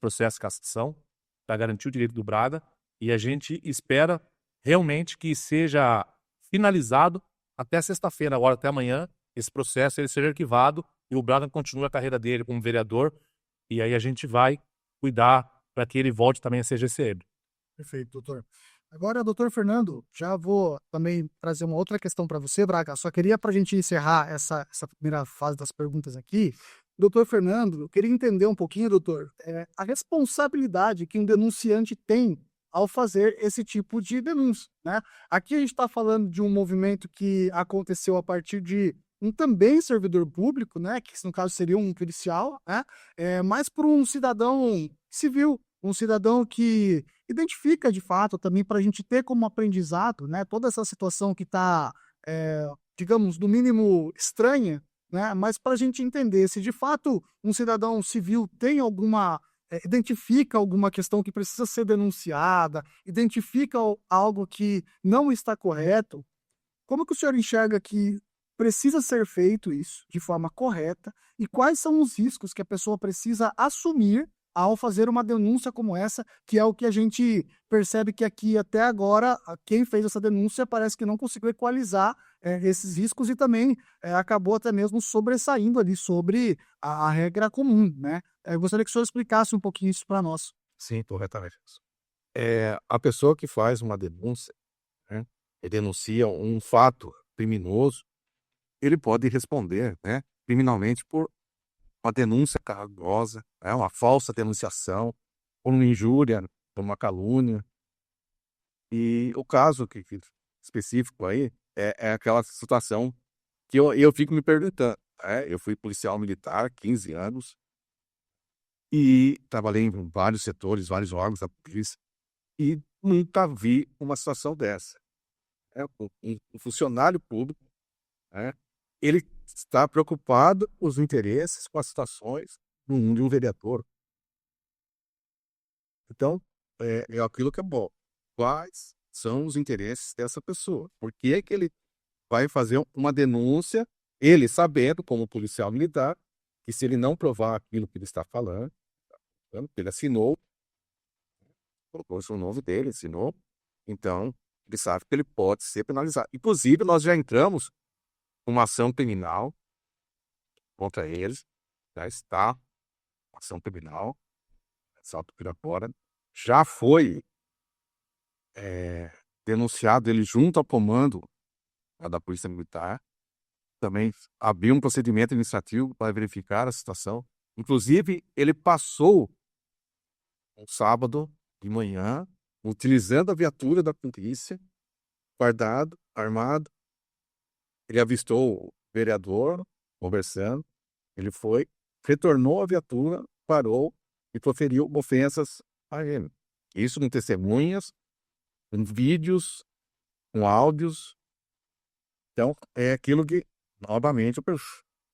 processo de cassação, para garantir o direito do Braga, e a gente espera realmente que seja finalizado até sexta-feira, agora até amanhã, esse processo ele seja arquivado e o Braga continue a carreira dele como vereador, e aí a gente vai cuidar para que ele volte também a ser GCM. Perfeito, doutor. Agora, doutor Fernando, já vou também trazer uma outra questão para você, Braga. Só queria, para a gente encerrar essa primeira fase das perguntas aqui, doutor Fernando, eu queria entender um pouquinho, doutor, a responsabilidade que um denunciante tem ao fazer esse tipo de denúncia, né? Aqui a gente está falando de um movimento que aconteceu a partir de um também servidor público, né? Que no caso seria um policial, né? Mas por um cidadão civil, um cidadão que identifica de fato também para a gente ter como aprendizado, né? Toda essa situação que está, digamos, no mínimo estranha, né? Mas para a gente entender se de fato um cidadão civil tem identifica alguma questão que precisa ser denunciada, identifica algo que não está correto, como que o senhor enxerga que precisa ser feito isso de forma correta e quais são os riscos que a pessoa precisa assumir ao fazer uma denúncia como essa, que é o que a gente percebe que aqui até agora, quem fez essa denúncia parece que não conseguiu equalizar esses riscos e também acabou até mesmo sobressaindo ali sobre a regra comum, né? Eu gostaria que o senhor explicasse um pouquinho isso para nós. Sim, corretamente. A pessoa que faz uma denúncia, né, e denuncia um fato criminoso, ele pode responder, né, criminalmente por uma denúncia cargosa, né, uma falsa denunciação, por uma injúria, por uma calúnia. E o caso específico aí é aquela situação que eu fico me perguntando. Eu fui policial militar 15 anos e trabalhei em vários setores, vários órgãos da polícia e nunca vi uma situação dessa. Um funcionário público, né, ele está preocupado com os interesses, com as situações de um vereador. Então, é aquilo que é bom. Quais são os interesses dessa pessoa? Por que é que ele vai fazer uma denúncia, ele sabendo, como policial militar, que se ele não provar aquilo que ele está falando, ele assinou, colocou o nome dele, assinou, então ele sabe que ele pode ser penalizado. Inclusive, nós já entramos uma ação criminal contra eles, já está uma ação criminal, Salto do Pirapora, já foi denunciado ele junto ao comando da Polícia Militar, também abriu um procedimento administrativo para verificar a situação. Inclusive, ele passou um sábado de manhã, utilizando a viatura da polícia, fardado, armado. Ele avistou o vereador conversando. Ele foi, retornou a viatura parou e proferiu ofensas a ele. Isso com testemunhas, com vídeos, com áudios. Então, é aquilo que, novamente,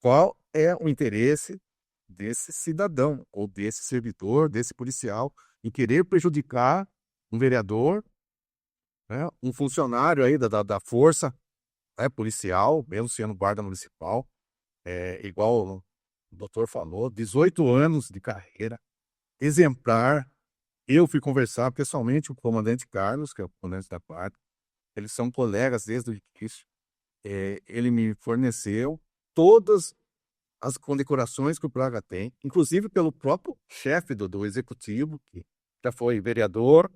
qual é o interesse desse cidadão, ou desse servidor, desse policial, em querer prejudicar um vereador, né, um funcionário aí da força, né, policial, mesmo sendo guarda municipal, igual o doutor falou, 18 anos de carreira, exemplar. Eu fui conversar pessoalmente com o comandante Carlos, que é o comandante da guarda. Eles são colegas desde o início. Ele me forneceu todas as condecorações que o Braga tem, inclusive pelo próprio chefe do executivo, que já foi vereador,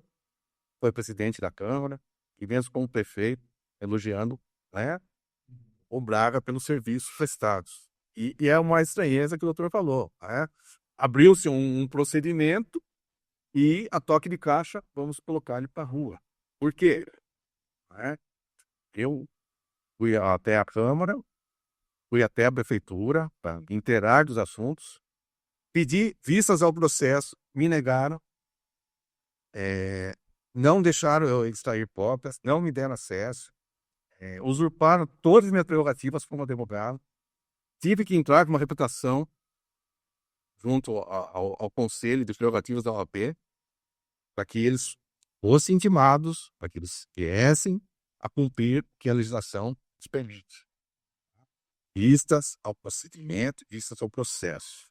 foi presidente da Câmara, e mesmo como prefeito, elogiando, né, o Braga pelos serviços prestados. E é uma estranheza que o doutor falou, né? Abriu-se um procedimento e, a toque de caixa, vamos colocar ele para a rua. Por quê? Né? Eu fui até a Câmara, fui até a Prefeitura para inteirar dos assuntos, pedi vistas ao processo, me negaram, não deixaram eu extrair cópias, não me deram acesso, usurparam todas as minhas prerrogativas como advogado, tive que entrar com uma reputação junto ao Conselho de Prerrogativas da OAB, para que eles fossem intimados, para que eles viessem a cumprir o que a legislação nos permite. Vistas ao procedimento, vistas ao processo.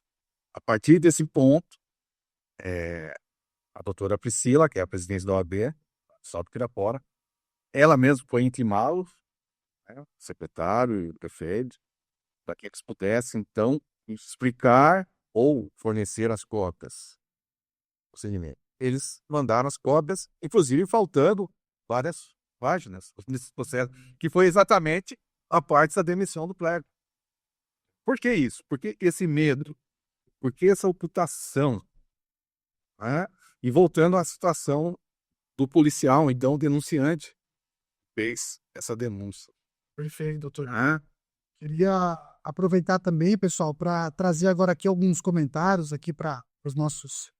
A partir desse ponto, a doutora Priscila, que é a presidente da OAB, Salto Pirapora, ela mesma foi intimá-los, né, o secretário e o prefeito, para que eles pudessem, então, explicar ou fornecer as cópias do procedimento. Eles mandaram as cópias, inclusive faltando várias páginas nesse processo, que foi exatamente a parte da demissão do Plega. Por que isso? Porque esse medo, porque essa ocultação, né? E voltando à situação do policial, então, denunciante, fez essa denúncia. Perfeito, doutor. Ah, Queria aproveitar também, pessoal, para trazer agora aqui alguns comentários aqui para os nossos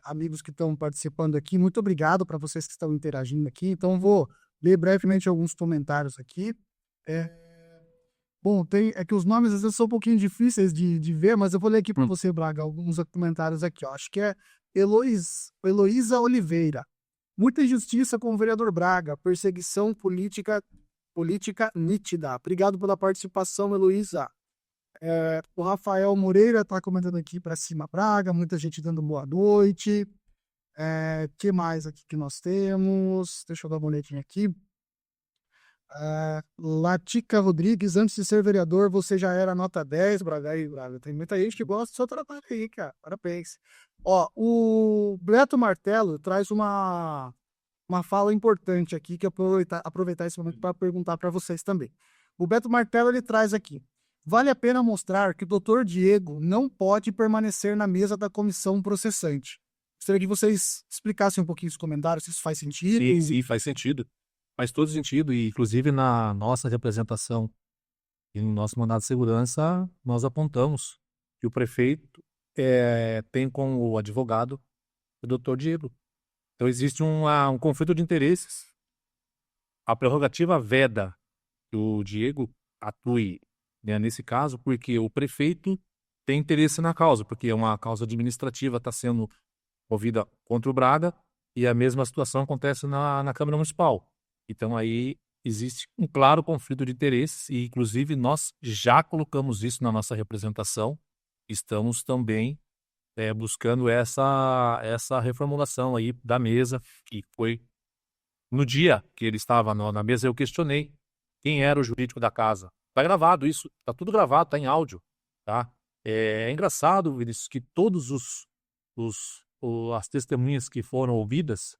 amigos que estão participando aqui. Muito obrigado para vocês que estão interagindo aqui. Então, vou ler brevemente alguns comentários aqui. Bom, é que os nomes às vezes são um pouquinho difíceis de ver, mas eu vou ler aqui para você, Braga, alguns comentários aqui. Ó. Acho que é Heloísa Oliveira. Muita injustiça com o vereador Braga. Perseguição política nítida. Obrigado pela participação, Heloísa. O Rafael Moreira está comentando aqui para cima, Braga. Muita gente dando boa noite. Que mais aqui que nós temos? Deixa eu dar uma olhadinha aqui. Latica Rodrigues, antes de ser vereador, você já era nota 10, Braga. Aí, Braga. Tem muita gente que gosta do seu trabalho aí, cara. Parabéns. Ó, o Beto Martelo traz uma fala importante aqui, que eu aproveitar esse momento para perguntar para vocês também. O Beto Martelo, ele traz aqui: vale a pena mostrar que o doutor Diego não pode permanecer na mesa da comissão processante. Gostaria que vocês explicassem um pouquinho os comentários, se isso faz sentido. Sim, faz sentido. Faz todo sentido, e inclusive na nossa representação e no nosso mandado de segurança, nós apontamos que o prefeito tem como advogado o doutor Diego. Então existe um conflito de interesses. A prerrogativa veda que o Diego atue, né, nesse caso, porque o prefeito tem interesse na causa, porque uma causa administrativa está sendo movida contra o Braga, e a mesma situação acontece na Câmara Municipal. Então aí existe um claro conflito de interesses, e inclusive nós já colocamos isso na nossa representação. Estamos também buscando essa reformulação aí da mesa, que foi no dia que ele estava na mesa. Eu questionei quem era o jurídico da casa. Tá gravado isso, tá tudo gravado, tá em áudio, tá? É engraçado, Vinícius, que todos as testemunhas que foram ouvidas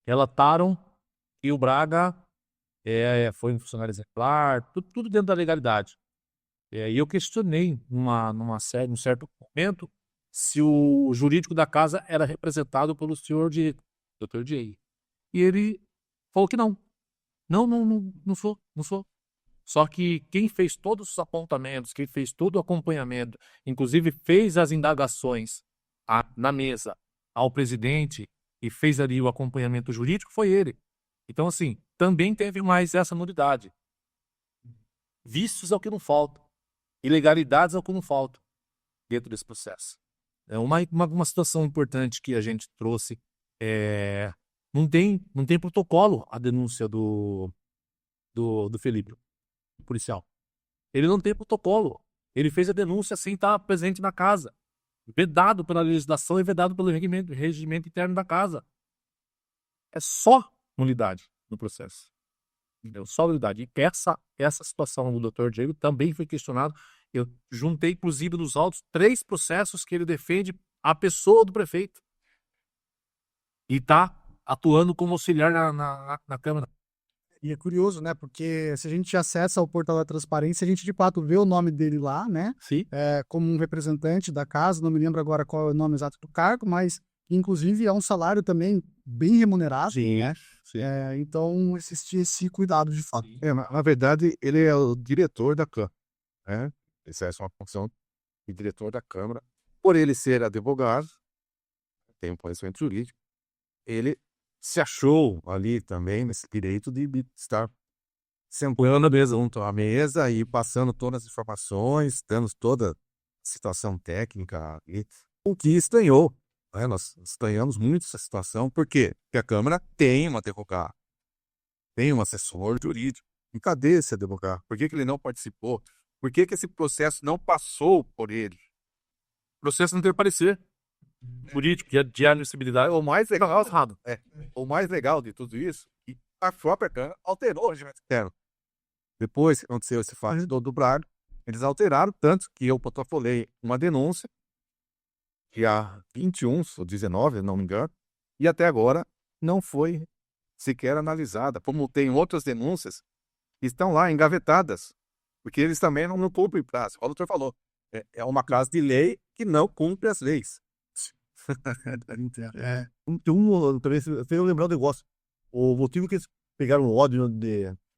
relataram que o Braga foi um funcionário exemplar, tudo dentro da legalidade. E eu questionei num certo momento se o jurídico da casa era representado pelo senhor Dr. Diego. E ele falou que não. Não sou. Só que quem fez todos os apontamentos, quem fez todo o acompanhamento, inclusive fez as indagações na mesa ao presidente e fez ali o acompanhamento jurídico foi ele. Então, assim, também teve mais essa nulidade. Vícios é o que não falta. Ilegalidades é o que não falta dentro desse processo. É uma situação importante que a gente trouxe. Não tem protocolo a denúncia do Felipe, policial. Ele não tem protocolo. Ele fez a denúncia sem estar presente na casa. Vedado pela legislação e vedado pelo regimento interno da casa. É só nulidade no processo. Entendeu? Só nulidade. E essa situação do Dr. Diego também foi questionado. Eu juntei, inclusive, nos autos, 3 processos que ele defende a pessoa do prefeito. E está atuando como auxiliar na Câmara. E é curioso, né? Porque se a gente acessa o portal da transparência, a gente de fato vê o nome dele lá, né? Sim. Como um representante da casa, não me lembro agora qual é o nome exato do cargo, mas inclusive é um salário também bem remunerado. Sim, né? sim. Então existe esse cuidado de fato. Na verdade, ele é o diretor da Câmara, né? Exerce uma função de diretor da Câmara. Por ele ser advogado, tem um conhecimento jurídico, ele se achou ali também nesse direito de estar sentando junto à mesa e passando todas as informações, dando toda a situação técnica, o que estranhou. Né? Nós estranhamos muito essa situação, por quê? Porque a Câmara tem um advogado, tem um assessor jurídico. E cadê esse advogado? Por que ele não participou? Por que esse processo não passou por ele? O processo não tem parecer jurídico, de admissibilidade. O mais legal, o mais legal de tudo isso, que a própria Câmara alterou o regimento interno. Depois que aconteceu esse fato do Braga, eles alteraram, tanto que eu protocolei uma denúncia, dia 21 ou 19, não me engano, e até agora não foi sequer analisada, como tem outras denúncias que estão lá engavetadas, porque eles também não cumprem prazo. O doutor falou, é uma casa de lei que não cumpre as leis. Também, se eu lembrar um negócio, o motivo que eles pegaram o ódio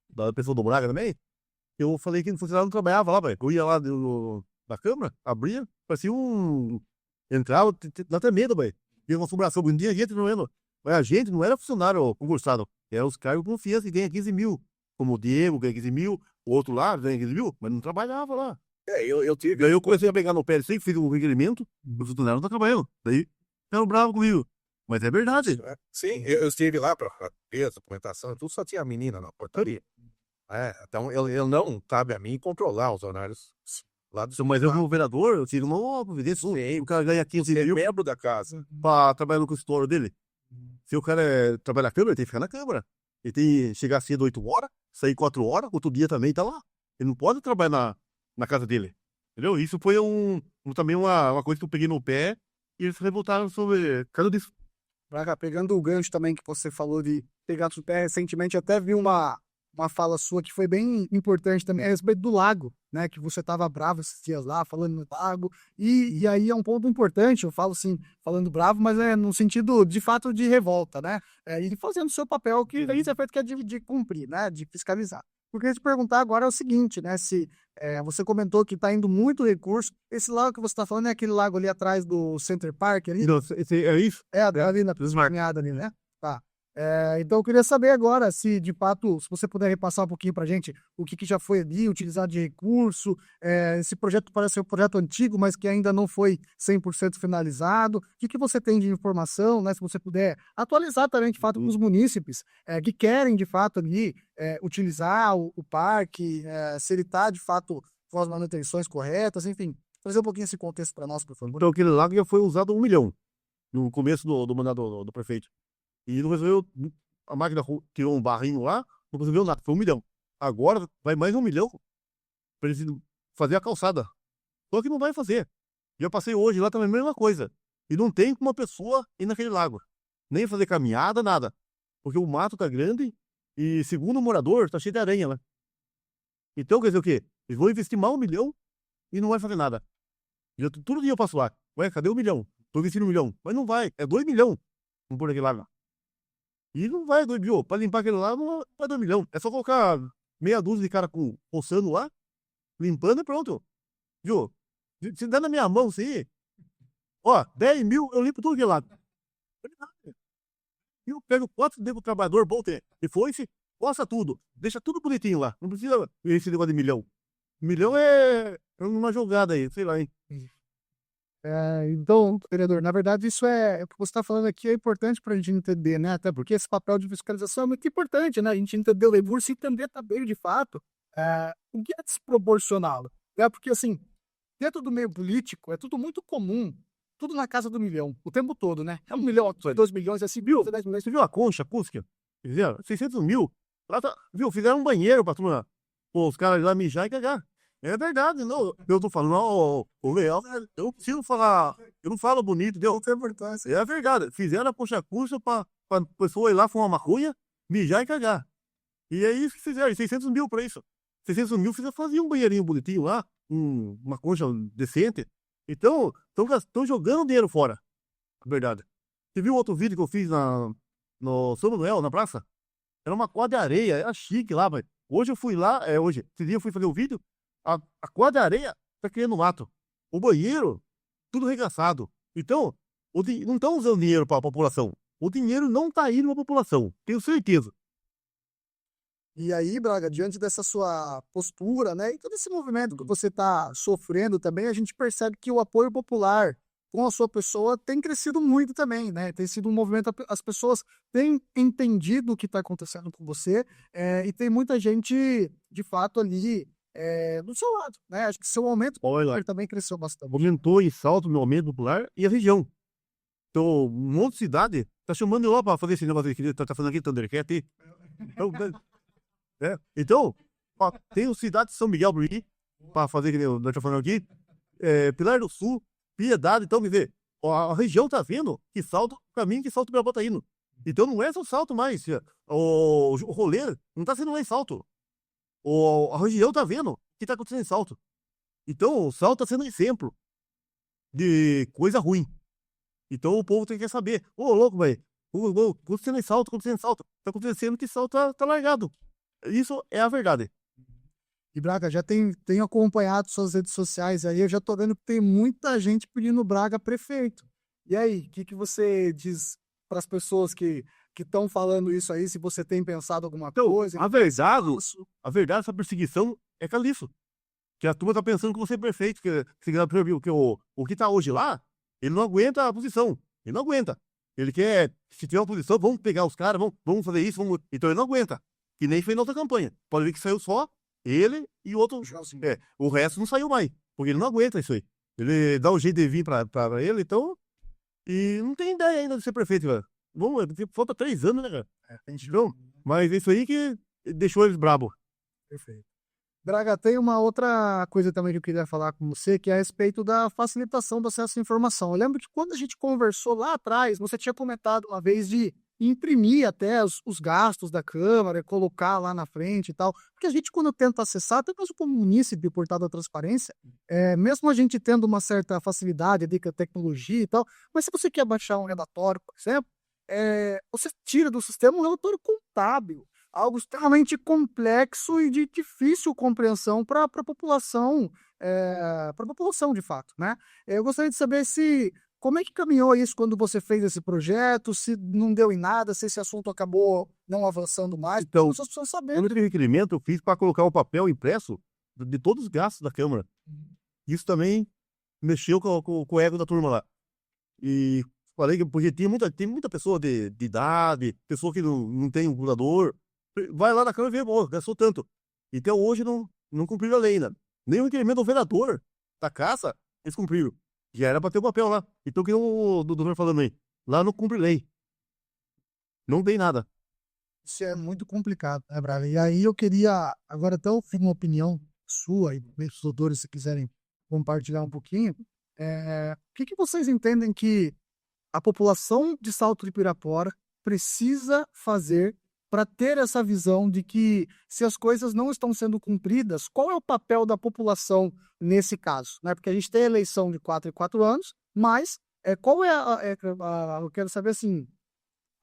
da pessoa do Braga também, eu falei que o funcionário não trabalhava lá, velho. Eu ia lá na Câmara, abria, parecia entrava, dá até medo, velho. Tinha uma assombração, um dia a gente não era, mas a gente não era funcionário concursado, era os cargos de confiança que ganha 15 mil. Como o Diego ganha 15 mil, o outro lá ganha 15 mil, mas não trabalhava lá. Daí eu comecei a pegar no pé, assim, fiz um requerimento, o funcionário não tá trabalhando. Daí ficaram bravos comigo. Mas é verdade. Sim, eu estive lá para ver a documentação, tudo só tinha menina na portaria. Então, ele não cabe a mim controlar os horários lá do Mas eu, como vereador, eu tive uma providência. O cara ganha 15 mil membro da casa. pra trabalhar no consultório dele. Se o cara trabalha na Câmara, ele tem que ficar na Câmara. Ele tem que chegar cedo 8 horas, sair 4 horas, outro dia também tá lá. Ele não pode trabalhar na casa dele. Entendeu? Isso foi também uma coisa que eu peguei no pé e eles se revoltaram sobre causa disso. Braga, pegando o gancho também que você falou de pegar no pé, recentemente até vi uma fala sua que foi bem importante também, a respeito do lago, né? Que você estava bravo esses dias lá, falando no lago, e aí é um ponto importante, eu falo assim, falando bravo, mas é no sentido, de fato, de revolta, né? E fazendo o seu papel, que isso é feito que é de cumprir, né? De fiscalizar. O que eu queria te perguntar agora é o seguinte, né? Se você comentou que está indo muito recurso, esse lago que você está falando é aquele lago ali atrás do Center Park ali? Não, é isso? Ali na caminhada ali, né? Tá. Então eu queria saber agora se, de fato, se você puder repassar um pouquinho pra gente o que já foi ali, utilizado de recurso, esse projeto parece ser um projeto antigo, mas que ainda não foi 100% finalizado. O que você tem de informação, né? Se você puder atualizar também, de fato, com os munícipes que querem, de fato, ali utilizar o parque, se ele está, de fato, com as manutenções corretas, enfim, trazer um pouquinho esse contexto para nós, por favor. Então, aquele lago já foi usado 1 milhão no começo do mandato do prefeito. E não resolveu, a máquina tirou um barrinho lá, não resolveu nada, foi 1 milhão. Agora vai mais 1 milhão para eles fazer a calçada. Só que não vai fazer. Já passei hoje lá também a mesma coisa. E não tem como uma pessoa ir naquele lago. Nem fazer caminhada, nada. Porque o mato tá grande e, segundo o morador, tá cheio de aranha lá. Então, quer dizer o quê? Eles vão investir mais 1 milhão e não vai fazer nada. Todo dia eu passo lá. Ué, cadê 1 milhão? Tô investindo 1 milhão. Mas não vai, é 2 milhões. Vamos pôr aquele lago. E não vai 2 milhões. Pra limpar aquele lá, não vai 2 milhões. É só colocar meia dúzia de cara coçando lá, limpando e pronto. Viu? Se der na minha mão, sim. Ó, 10 mil, eu limpo tudo de lado. Eu pego 4 dedos do trabalhador, bom ter. E foi-se, posta tudo. Deixa tudo bonitinho lá. Não precisa esse negócio de milhão. Milhão é uma jogada aí, sei lá, hein. Então, vereador, na verdade, isso o que você está falando aqui é importante para a gente entender, né? Até porque esse papel de fiscalização é muito importante, né? A gente entender o recurso e entender também, de fato, o que é desproporcional, né? Porque, assim, dentro do meio político, é tudo muito comum, tudo na casa do milhão, o tempo todo, né? É 1 milhão, 2 milhões, é 5 mil, 10 milhões. Você viu a concha acústica? Fizeram 600 mil. Lá tá, viu? Fizeram um banheiro pra turma, pô, os caras lá mijar e cagar. É verdade, não. Eu tô falando, o legal, eu preciso falar, eu não falo bonito, deu. É verdade. Fizeram a concha acústica pra pessoa ir lá fumar maconha, mijar e cagar. E é isso que fizeram, 600 mil pra isso. 600 mil fazia um banheirinho bonitinho lá, uma concha decente. Então, estão jogando dinheiro fora. É verdade. Você viu outro vídeo que eu fiz no São Manuel, na praça? Era uma quadra de areia, era chique lá, velho. Hoje eu fui lá, esse dia eu fui fazer o vídeo, a quadra de areia tá criando mato. O banheiro, tudo regaçado. Então, não estão usando dinheiro para a população. O dinheiro não tá indo para a população, tenho certeza. E aí, Braga, diante dessa sua postura, né, e todo esse movimento que você está sofrendo também, a gente percebe que o apoio popular com a sua pessoa tem crescido muito também, né? Tem sido um movimento, as pessoas têm entendido o que está acontecendo com você, e tem muita gente, de fato, ali do seu lado, né? Acho que seu aumento popular também cresceu bastante. Aumentou em salto meu aumento popular e a região. Então, um monte de cidade tá chamando eu lá para fazer esse negócio que tá fazendo aqui, Thundercat. Então, então, ó, tem cidade de São Miguel Bruni para fazer, que nós estamos falando aqui, Pilar do Sul, Piedade, então, quer dizer, a região tá vendo que salto o caminho que Salto Pirapó tá indo. Então não é só salto mais, o rolê não tá sendo mais salto. A região tá vendo o que tá acontecendo em salto. Então o salto tá sendo exemplo de coisa ruim. Então o povo tem que saber, louco, velho, acontecendo em salto, tá acontecendo que salto tá largado. Isso é a verdade. E Braga, já tenho acompanhado suas redes sociais aí, eu já tô vendo que tem muita gente pedindo Braga prefeito. E aí, o que você diz para as pessoas que estão falando isso aí, se você tem pensado alguma coisa? A verdade, essa perseguição é caliço. Que a turma tá pensando que você é prefeito, que o que tá hoje lá, ele não aguenta a posição. Ele não aguenta. Ele quer, se tiver uma posição, vamos pegar os caras, vamos fazer isso, então ele não aguenta. Que nem fez na outra campanha. Pode ver que saiu só ele e o outro. O resto não saiu mais. Porque ele não aguenta isso aí. Ele dá um jeito de vir pra ele, então. E não tem ideia ainda de ser prefeito, velho. Vamos, falta 3 anos, né, cara? Então, mas isso aí que deixou eles brabo. Perfeito. Braga, tem uma outra coisa também que eu queria falar com você, que é a respeito da facilitação do acesso à informação. Eu lembro que quando a gente conversou lá atrás, você tinha comentado uma vez de imprimir até os gastos da Câmara, colocar lá na frente e tal. Porque a gente, quando tenta acessar, até mesmo como munícipe, portal da transparência, mesmo a gente tendo uma certa facilidade de tecnologia e tal, mas se você quer baixar um relatório, por exemplo, você tira do sistema um relatório contábil, algo extremamente complexo e de difícil compreensão para a população, de fato, né? Eu gostaria de saber como é que caminhou isso quando você fez esse projeto, se não deu em nada, se esse assunto acabou não avançando mais, então, as pessoas precisam saber. No requerimento eu fiz para colocar o papel impresso de todos os gastos da Câmara. Isso também mexeu com o ego da turma lá. E falei que porque tem muita pessoa de idade, pessoa que não tem um computador, vai lá na Câmara e vê, gastou tanto. Então hoje não cumpriram a lei ainda. Nem o requerimento do vereador da Caça, eles cumpriram. Já era para ter o papel lá. Então que o doutor falando aí, lá não cumpre lei. Não tem nada. Isso é muito complicado, né, Braga? E aí eu queria, agora até uma opinião sua e os doutores, se quiserem compartilhar um pouquinho, o que vocês entendem que a população de Salto de Pirapora precisa fazer para ter essa visão de que se as coisas não estão sendo cumpridas, qual é o papel da população nesse caso? Né? Porque a gente tem a eleição de 4 em 4 anos, mas qual eu quero saber assim,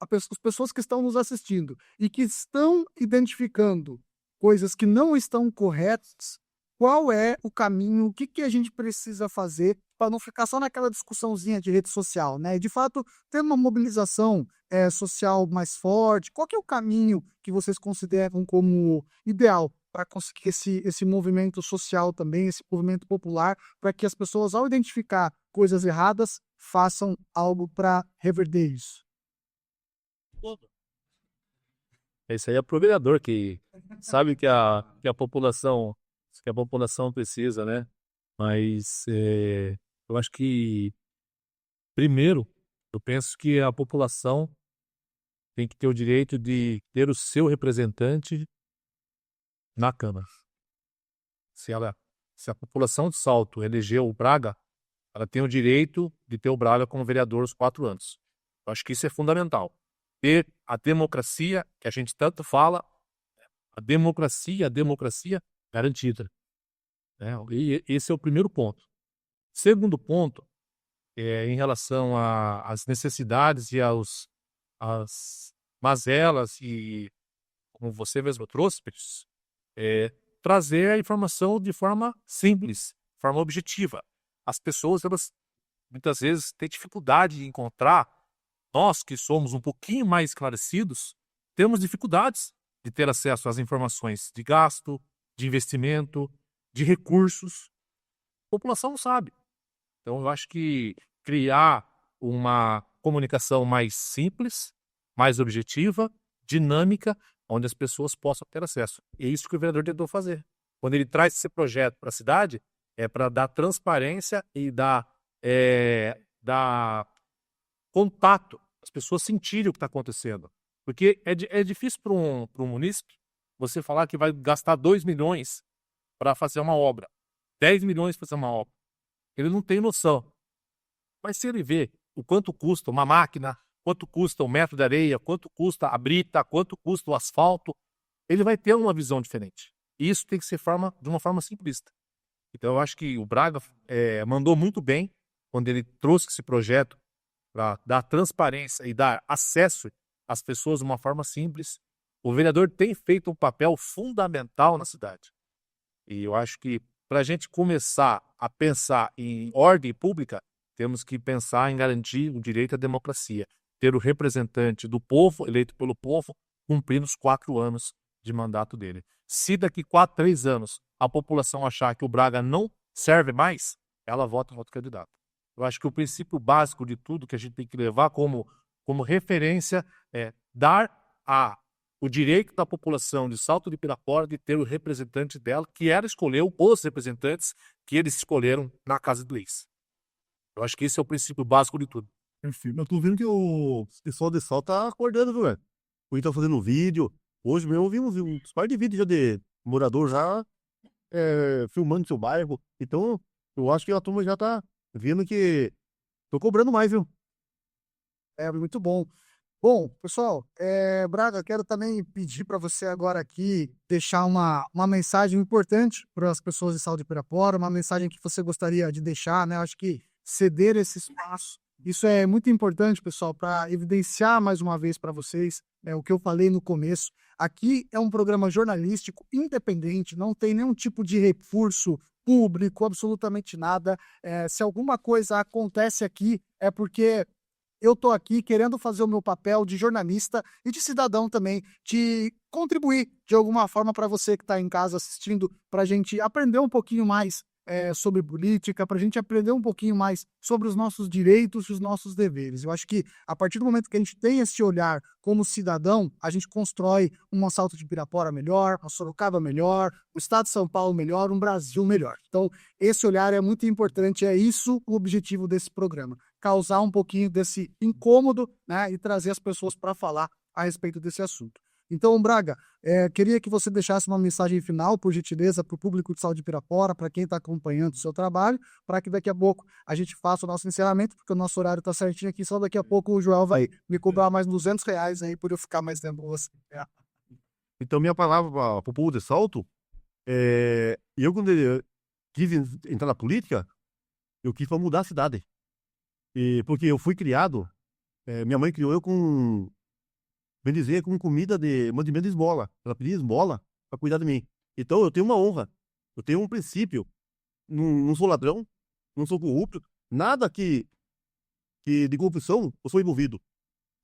as pessoas que estão nos assistindo e que estão identificando coisas que não estão corretas, qual é o caminho, o que a gente precisa fazer para não ficar só naquela discussãozinha de rede social, né? E de fato, ter uma mobilização social mais forte, qual que é o caminho que vocês consideram como ideal para conseguir esse movimento social também, esse movimento popular, para que as pessoas, ao identificar coisas erradas, façam algo para reverter isso? Esse aí é pro vereador que sabe que a população precisa, né? Mas eu acho que, primeiro, eu penso que a população tem que ter o direito de ter o seu representante na Câmara. Se a população de Salto elegeu o Braga, ela tem o direito de ter o Braga como vereador os 4 anos. Eu acho que isso é fundamental. Ter a democracia, que a gente tanto fala, a democracia garantida, né? E esse é o primeiro ponto. Segundo ponto, em relação às necessidades e às mazelas e, como você mesmo trouxe, Pires, trazer a informação de forma simples, de forma objetiva. As pessoas, elas muitas vezes têm dificuldade de encontrar. Nós que somos um pouquinho mais esclarecidos, temos dificuldades de ter acesso às informações de gasto, de investimento, de recursos. A população não sabe. Então, eu acho que criar uma comunicação mais simples, mais objetiva, dinâmica, onde as pessoas possam ter acesso. E é isso que o vereador tentou fazer. Quando ele traz esse projeto para a cidade, é para dar transparência e dar contato, as pessoas sentirem o que está acontecendo. Porque é difícil para um munícipe você falar que vai gastar 2 milhões para fazer uma obra, 10 milhões para fazer uma obra. Ele não tem noção. Mas se ele vê o quanto custa uma máquina, quanto custa um metro de areia, quanto custa a brita, quanto custa o asfalto, ele vai ter uma visão diferente. E isso tem que ser de uma forma simplista. Então eu acho que o Braga mandou muito bem quando ele trouxe esse projeto para dar transparência e dar acesso às pessoas de uma forma simples. O vereador tem feito um papel fundamental na cidade. E eu acho que para a gente começar a pensar em ordem pública, temos que pensar em garantir o direito à democracia. Ter o representante do povo, eleito pelo povo, cumprindo os 4 anos de mandato dele. Se daqui 3 anos a população achar que o Braga não serve mais, ela vota em outro candidato. Eu acho que o princípio básico de tudo que a gente tem que levar como referência é dar o direito da população de Salto de Pirapora de ter o representante dela, que ela escolheu os representantes que eles escolheram na Casa de Leis. Eu acho que esse é o princípio básico de tudo. Enfim, eu tô vendo que o pessoal de Salto tá acordando, viu, velho? O Ita tá fazendo vídeo. Hoje mesmo eu vi uns par de vídeos já de morador já filmando seu bairro. Então, eu acho que a turma já tá vendo que tô cobrando mais, viu? É muito bom. Bom, pessoal, Braga, quero também pedir para você agora aqui deixar uma mensagem importante para as pessoas de Salto de Pirapora, uma mensagem que você gostaria de deixar, né? Eu acho que ceder esse espaço, isso é muito importante, pessoal, para evidenciar mais uma vez para vocês o que eu falei no começo. Aqui é um programa jornalístico independente, não tem nenhum tipo de recurso público, absolutamente nada. Se alguma coisa acontece aqui, é porque eu estou aqui querendo fazer o meu papel de jornalista e de cidadão também, de contribuir de alguma forma para você que está em casa assistindo, para a gente aprender um pouquinho mais sobre política, para a gente aprender um pouquinho mais sobre os nossos direitos e os nossos deveres. Eu acho que a partir do momento que a gente tem esse olhar como cidadão, a gente constrói um Salto de Pirapora melhor, uma Sorocaba melhor, um estado de São Paulo melhor, um Brasil melhor. Então, esse olhar é muito importante, é isso o objetivo desse programa. Causar um pouquinho desse incômodo, né, e trazer as pessoas para falar a respeito desse assunto. Então, Braga, queria que você deixasse uma mensagem final, por gentileza, para o público de Salto de Pirapora, para quem está acompanhando o seu trabalho, para que daqui a pouco a gente faça o nosso encerramento, porque o nosso horário está certinho aqui, só daqui a pouco o Joel vai me cobrar mais R$ 200 aí por eu ficar mais tempo com você. Então, minha palavra para o povo de Salto eu quando eu quis entrar na política, eu quis para mudar a cidade. Porque eu fui criado, minha mãe criou eu com, bem dizer, com comida de mantimento de esmola. Ela pedia esmola para cuidar de mim. Então eu tenho uma honra, eu tenho um princípio, não sou ladrão, não sou corrupto, nada que de corrupção eu sou envolvido.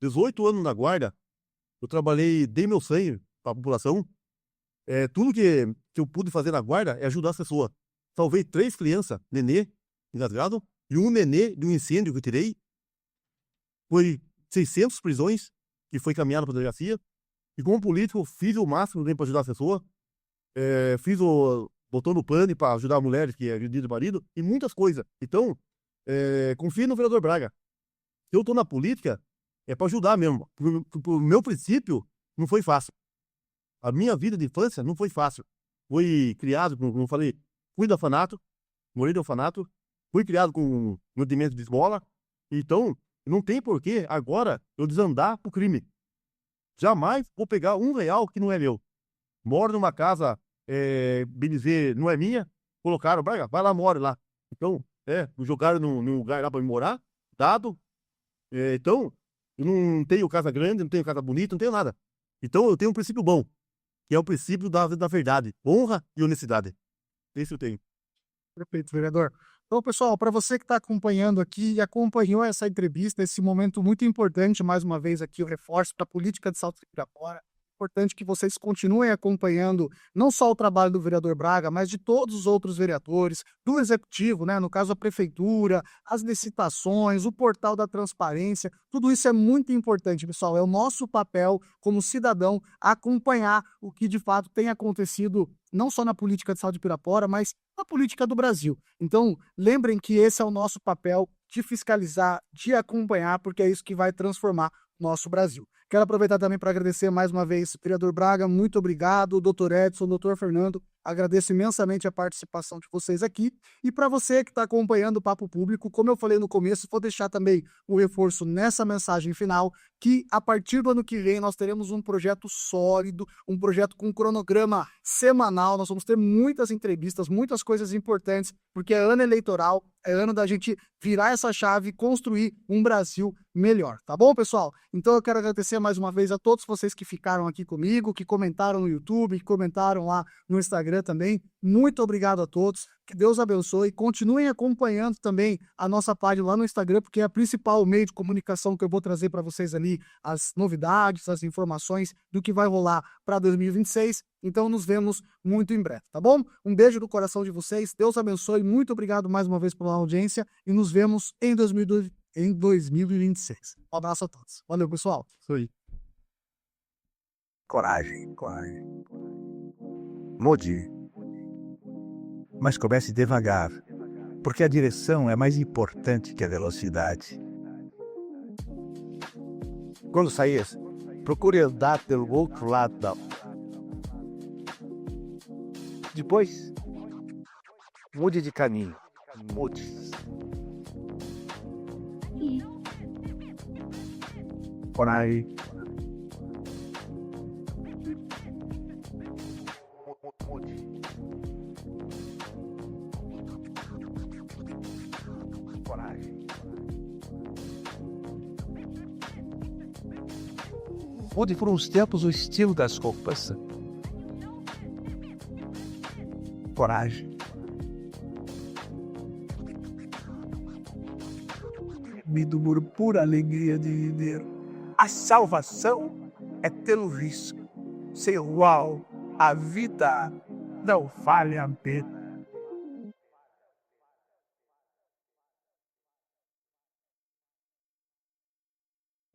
18 anos na guarda, eu trabalhei, dei meu sangue para a população. Tudo que eu pude fazer na guarda é ajudar as pessoas. Salvei 3 crianças, nenê, engasgado, e um nenê de um incêndio que eu tirei. Foi 600 prisões que foi caminhado para a delegacia. E como político, fiz o máximo para ajudar as pessoas. Botando pano para ajudar a mulher que é agredida do marido e muitas coisas. Então, confie no vereador Braga. Se eu tô na política, é para ajudar mesmo. Pro meu princípio, não foi fácil. A minha vida de infância não foi fácil. Fui criado, como eu falei, fui de orfanato, morei de orfanato, fui criado com nutrimento de esmola. Então, não tem porquê agora eu desandar pro crime. Jamais vou pegar R$1 que não é meu. Moro numa casa, bem dizer, não é minha. Colocaram, Braga, vai lá, mora lá. Então, me jogaram num lugar lá pra me morar, dado. Então, eu não tenho casa grande, não tenho casa bonita, não tenho nada. Então, eu tenho um princípio bom, que é o princípio da verdade, honra e honestidade. Esse eu tenho. Perfeito, vereador. Então, pessoal, para você que está acompanhando aqui e acompanhou essa entrevista, esse momento muito importante, mais uma vez aqui eu reforço para a política de Salto de Pirapora. Importante que vocês continuem acompanhando não só o trabalho do vereador Braga, mas de todos os outros vereadores, do executivo, né? No caso a prefeitura, as licitações, o portal da transparência, tudo isso é muito importante, pessoal. É o nosso papel como cidadão acompanhar o que de fato tem acontecido não só na política de Salto de Pirapora, mas na política do Brasil. Então, lembrem que esse é o nosso papel de fiscalizar, de acompanhar, porque é isso que vai transformar o nosso Brasil. Quero aproveitar também para agradecer mais uma vez, vereador Braga, muito obrigado, doutor Edson, doutor Fernando, agradeço imensamente a participação de vocês aqui. E para você que está acompanhando o Papo Público, como eu falei no começo, vou deixar também o reforço nessa mensagem final, que a partir do ano que vem nós teremos um projeto sólido, um projeto com cronograma semanal, nós vamos ter muitas entrevistas, muitas coisas importantes, porque é ano eleitoral, é ano da gente virar essa chave e construir um Brasil melhor, tá bom, pessoal? Então eu quero agradecer mais uma vez a todos vocês que ficaram aqui comigo, que comentaram no YouTube, que comentaram lá no Instagram também. Muito obrigado a todos, que Deus abençoe. Continuem acompanhando também a nossa página lá no Instagram, porque é a principal meio de comunicação que eu vou trazer para vocês ali, as novidades, as informações do que vai rolar para 2026. Então nos vemos muito em breve, tá bom? Um beijo do coração de vocês, Deus abençoe, muito obrigado mais uma vez pela audiência e nos vemos em 2026. Um abraço a todos. Valeu, pessoal. Isso aí. Coragem. Mude. Mas comece devagar, porque a direção é mais importante que a velocidade. Quando sair, procure andar pelo outro lado da rua. Depois, mude de caminho. Mude. Coragem. Coragem. Mude por uns tempos o estilo das roupas. Coragem. Vivido por pura alegria de viver. A salvação é pelo risco. Sem o qual a vida não vale a pena.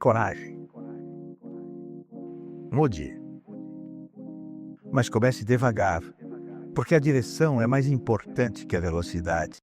Coragem. Mude. Mas comece devagar, porque a direção é mais importante que a velocidade.